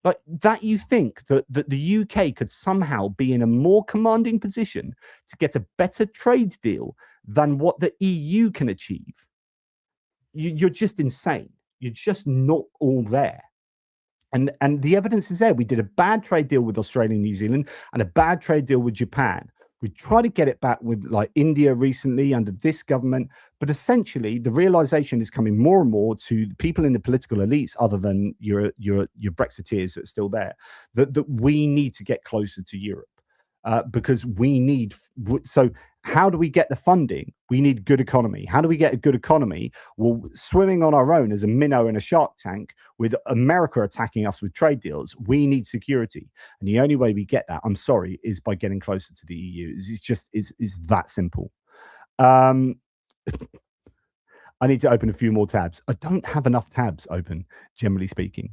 Like that, you think that the UK could somehow be in a more commanding position to get a better trade deal than what the EU can achieve. You're just insane. You're just not all there. And the evidence is there. We did a bad trade deal with Australia and New Zealand and a bad trade deal with Japan. We tried to get it back with like India recently under this government, but essentially the realization is coming more and more to people in the political elites, other than your Brexiteers that are still there, that we need to get closer to Europe because we need. So how do we get the funding? We need good economy. How do we get a good economy? Well, swimming on our own as a minnow in a shark tank with America attacking us with trade deals, we need security. And the only way we get that, I'm sorry, is by getting closer to the EU. It's just is that simple. I need to open a few more tabs. I don't have enough tabs open, generally speaking.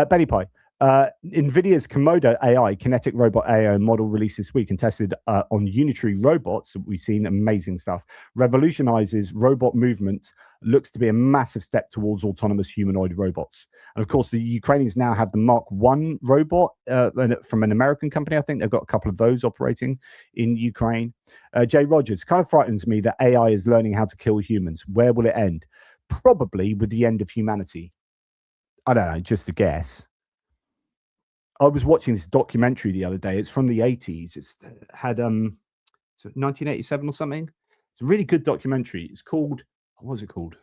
Benny Pie. NVIDIA's Komodo AI, kinetic robot AI model released this week and tested on unitary robots. We've seen amazing stuff. Revolutionizes robot movement, looks to be a massive step towards autonomous humanoid robots. And of course, the Ukrainians now have the Mark I robot from an American company. I think they've got a couple of those operating in Ukraine. Jay Rogers, kind of frightens me that AI is learning how to kill humans. Where will it end? Probably with the end of humanity. I don't know, just a guess. I was watching this documentary the other day. It's from the 80s. It's had 1987 or something. It's a really good documentary. It's called, what was it called?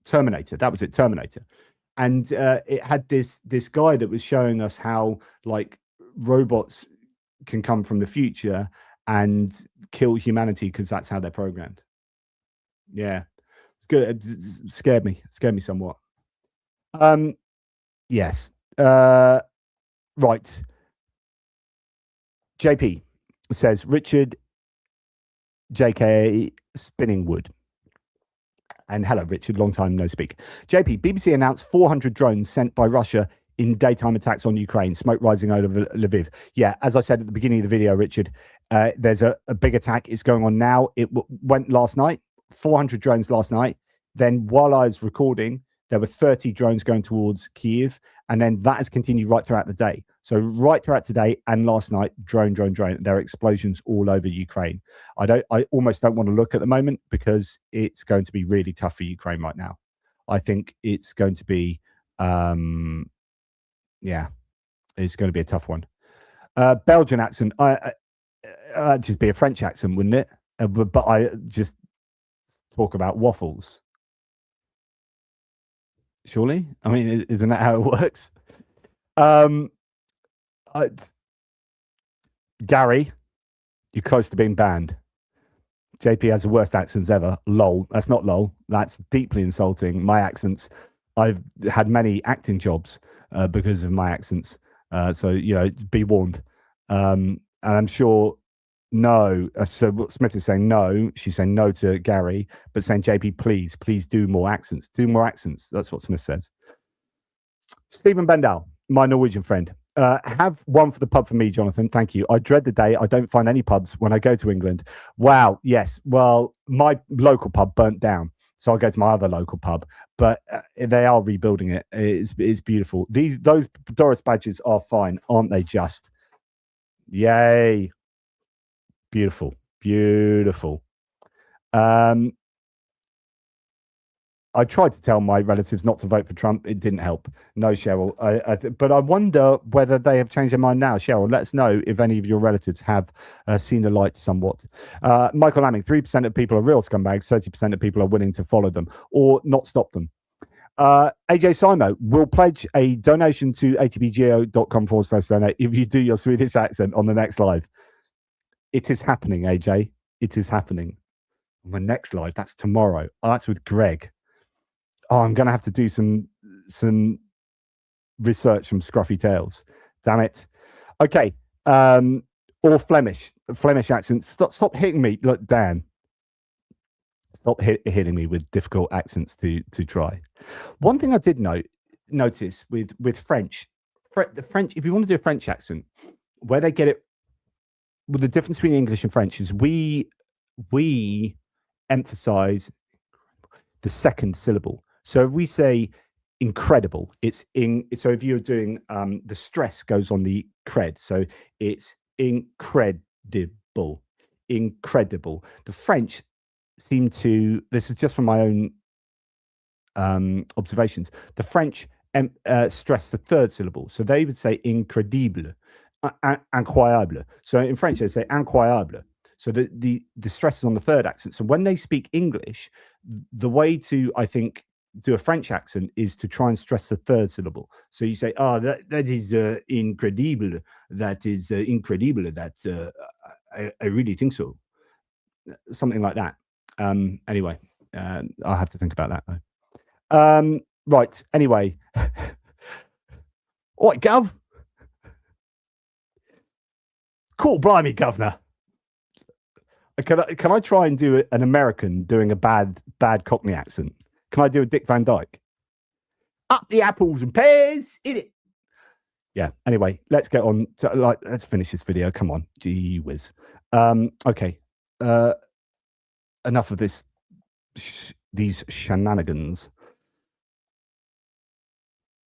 Terminator. That was it, Terminator. And it had this guy that was showing us how like robots can come from the future and kill humanity because that's how they're programmed. Yeah, it's good. It scared me somewhat. Yes. Right. JP says Richard JK Spinningwood. And hello, Richard. Long time no speak. JP, BBC announced 400 drones sent by Russia in daytime attacks on Ukraine. Smoke rising over Lviv. Yeah, as I said at the beginning of the video, Richard, there's a big attack. It's going on now. It went last night. 400 drones last night. Then while I was recording, there were 30 drones going towards Kyiv. And then that has continued right throughout the day. So right throughout today and last night, drone. There are explosions all over Ukraine. I almost don't want to look at the moment because it's going to be really tough for Ukraine right now. I think it's going to be, it's going to be a tough one. Belgian accent, I'd just be a French accent, wouldn't it? But I just talk about waffles. Surely, I mean, isn't that how it works? Gary, you're close to being banned. JP has the worst accents ever. Lol. That's not lol. That's deeply insulting. My accents. I've had many acting jobs because of my accents. So, you know, be warned. And I'm sure no. So what Smith is saying no. She's saying no to Gary, but saying JP, please do more accents. Do more accents. That's what Smith says. Stephen Bendal, my Norwegian friend. Have one for the pub for me, Jonathan. Thank you. I dread the day I don't find any pubs when I go to England. Wow. Yes. Well, my local pub burnt down, so I'll go to my other local pub. But they are rebuilding it. It's beautiful. Those Doris badges are fine, aren't they? Just yay. Beautiful. I tried to tell my relatives not to vote for Trump. It didn't help. No, Cheryl. But I wonder whether they have changed their mind now. Cheryl, let us know if any of your relatives have seen the light somewhat. Michael Lamming, 3% of people are real scumbags. 30% of people are willing to follow them or not stop them. AJ Simo will pledge a donation to atpgeo.com/donate if you do your Swedish accent on the next live. It is happening, AJ. It is happening. My next live, that's tomorrow. Oh, that's with Greg. Oh, I'm going to have to do some research from Scruffy Tales. Damn it. Okay. Or Flemish accent. Stop hitting me. Look, Dan. Stop hitting me with difficult accents to try. One thing I did notice with French, the French, if you want to do a French accent, where they get it, well, the difference between English and French is we emphasize the second syllable. So if we say incredible, it's in. So if you're doing the stress goes on the cred, so it's incredible. The French seem to. This is just from my own observations. The French stress the third syllable, so they would say incredible, incroyable. So in French they say incroyable. So the stress is on the third accent. So when they speak English, the way to, I think, do a French accent is to try and stress the third syllable. So you say, "Oh, that is incredible. That is incredible. That I really think so." Something like that. Anyway, I'll have to think about that though. Right. Anyway, all right, Gov. Cool, blimey, Governor. Can I try and do an American doing a bad Cockney accent? Can I do a Dick Van Dyke? Up the apples and pears, in it. Yeah. Anyway, let's get on to let's finish this video. Come on, gee whiz. Okay. Enough of these shenanigans.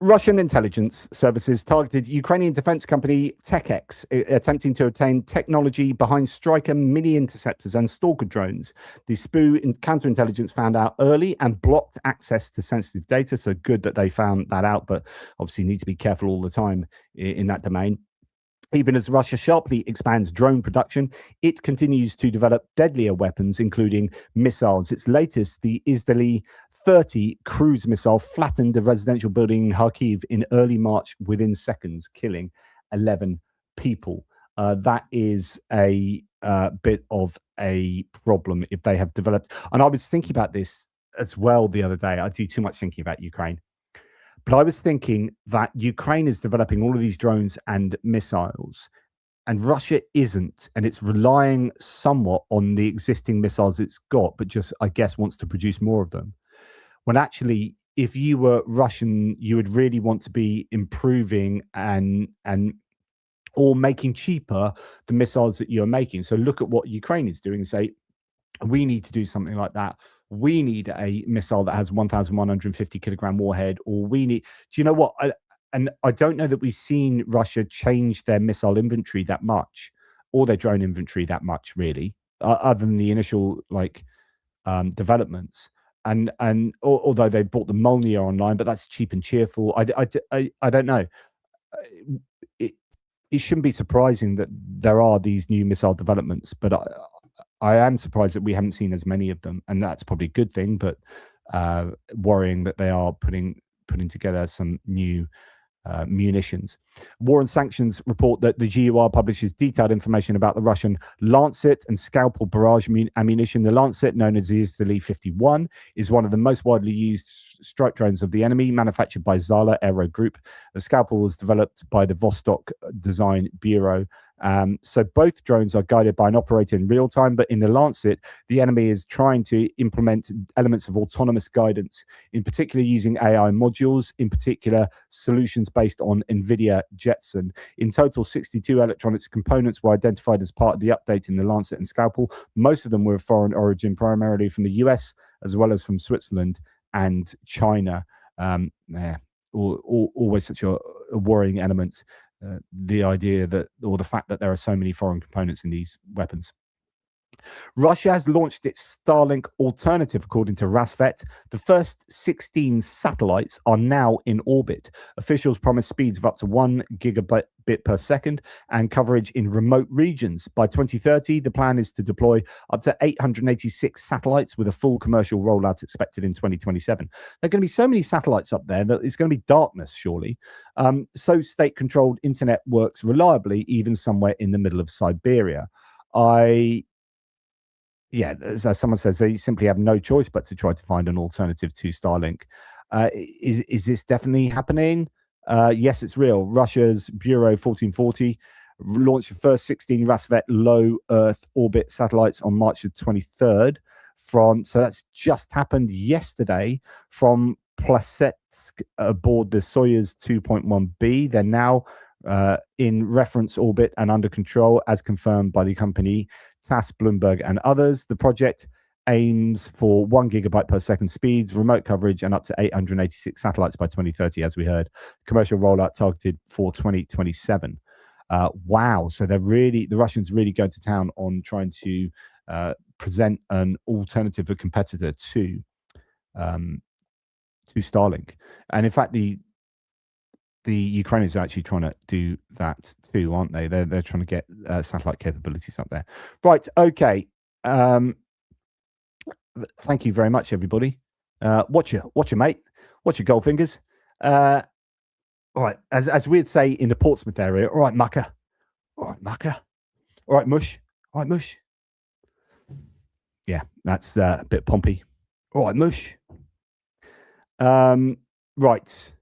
Russian intelligence services targeted Ukrainian defense company TechX, attempting to obtain technology behind Striker mini interceptors and stalker drones. The SPU counterintelligence found out early and blocked access to sensitive data. So good that they found that out, but obviously need to be careful all the time in that domain. Even as Russia sharply expands drone production, it continues to develop deadlier weapons, including missiles. Its latest, the Izdali-30 cruise missile, flattened a residential building in Kharkiv in early March within seconds, killing 11 people. That is a bit of a problem if they have developed. And I was thinking about this as well the other day. I do too much thinking about Ukraine. But I was thinking that Ukraine is developing all of these drones and missiles, and Russia isn't, and it's relying somewhat on the existing missiles it's got, but just, I guess, wants to produce more of them. When actually, if you were Russian, you would really want to be improving and or making cheaper the missiles that you're making. So look at what Ukraine is doing and say, we need to do something like that. We need a missile that has 1,150 kilogram warhead, or we need. Do you know what? I don't know that we've seen Russia change their missile inventory that much, or their drone inventory that much, really, other than the initial developments. And although they bought the Molniya online, but that's cheap and cheerful. I don't know. It shouldn't be surprising that there are these new missile developments, but I am surprised that we haven't seen as many of them, and that's probably a good thing, but worrying that they are putting together some new munitions. War and Sanctions report that the GUR publishes detailed information about the Russian Lancet and Scalpel barrage ammunition. The Lancet, known as the Izdali-51, is one of the most widely used strike drones of the enemy, manufactured by Zala Aero Group. The Scalpel was developed by the Vostok Design Bureau. So both drones are guided by an operator in real time, but in the Lancet, the enemy is trying to implement elements of autonomous guidance, in particular using AI modules, in particular solutions based on NVIDIA Jetson. In total, 62 electronics components were identified as part of the update in the Lancet and Scalpel. Most of them were of foreign origin, primarily from the US, as well as from Switzerland and China. Always such a worrying element. The idea that, or the fact that there are so many foreign components in these weapons. Russia has launched its Starlink alternative, according to Rasvet. The first 16 satellites are now in orbit. Officials promise speeds of up to 1 gigabit per second and coverage in remote regions. By 2030, the plan is to deploy up to 886 satellites, with a full commercial rollout expected in 2027. There are going to be so many satellites up there that it's going to be darkness, surely. So state-controlled internet works reliably, even somewhere in the middle of Siberia. As someone says, they simply have no choice but to try to find an alternative to Starlink. Is this definitely happening? Yes, it's real. Russia's Bureau 1440 launched the first 16 Rasvet low Earth orbit satellites on March the 23rd. So that's just happened yesterday from Plesetsk aboard the Soyuz 2.1B. They're now in reference orbit and under control, as confirmed by the company TASS, Bloomberg, and others. The project aims for 1 gigabyte per second speeds, remote coverage, and up to 886 satellites by 2030, as we heard. Commercial rollout targeted for 2027. Wow! So the Russians really go to town on trying to present an alternative, a competitor to Starlink. And in fact, the Ukrainians are actually trying to do that too, aren't they? They're trying to get satellite capabilities up there. Right. Okay. Thank you very much, everybody. Watch your mate. Watch your Goldfingers. All right. As we'd say in the Portsmouth area. All right, mucker. All right, mucker. All right, mush. All right, mush. Yeah, that's a bit pompy. All right, mush. Right.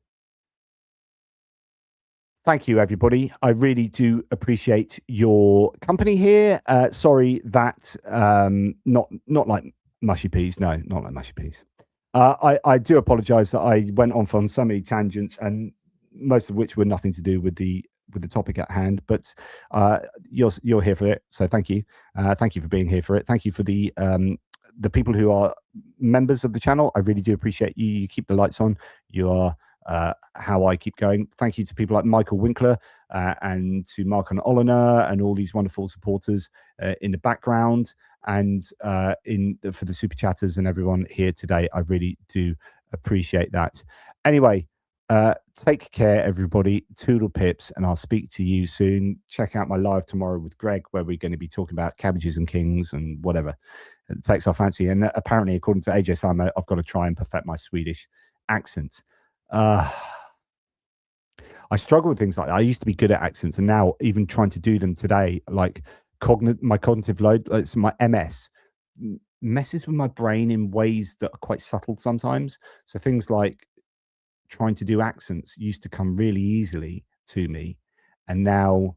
Thank you, everybody. I really do appreciate your company here. Sorry that not like mushy peas. No, not like mushy peas. I do apologise that I went off on so many tangents, and most of which were nothing to do with the topic at hand. But you're here for it, so thank you. Thank you for being here for it. Thank you for the people who are members of the channel. I really do appreciate you. You keep the lights on. You are how I keep going. Thank you to people like Michael Winkler and to Mark and Oliner and all these wonderful supporters in the background, and for the super chatters and everyone here today. I really do appreciate that. Anyway, Take care, everybody. Toodle pips, and I'll speak to you soon. Check out my live tomorrow with Greg, where we're going to be talking about cabbages and kings and whatever it takes our fancy. And apparently, according to AJ Simon, I've got to try and perfect my Swedish accent. I struggle with things like that. I used to be good at accents, and now even trying to do them today, like my cognitive load, it's my MS, messes with my brain in ways that are quite subtle sometimes. So things like trying to do accents used to come really easily to me, and now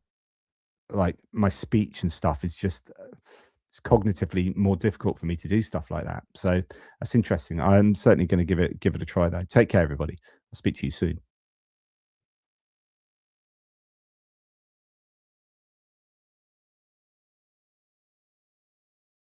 like my speech and stuff is just it's cognitively more difficult for me to do stuff like that. So that's interesting. I'm certainly going to give it a try though. Take care, everybody. I'll speak to you soon.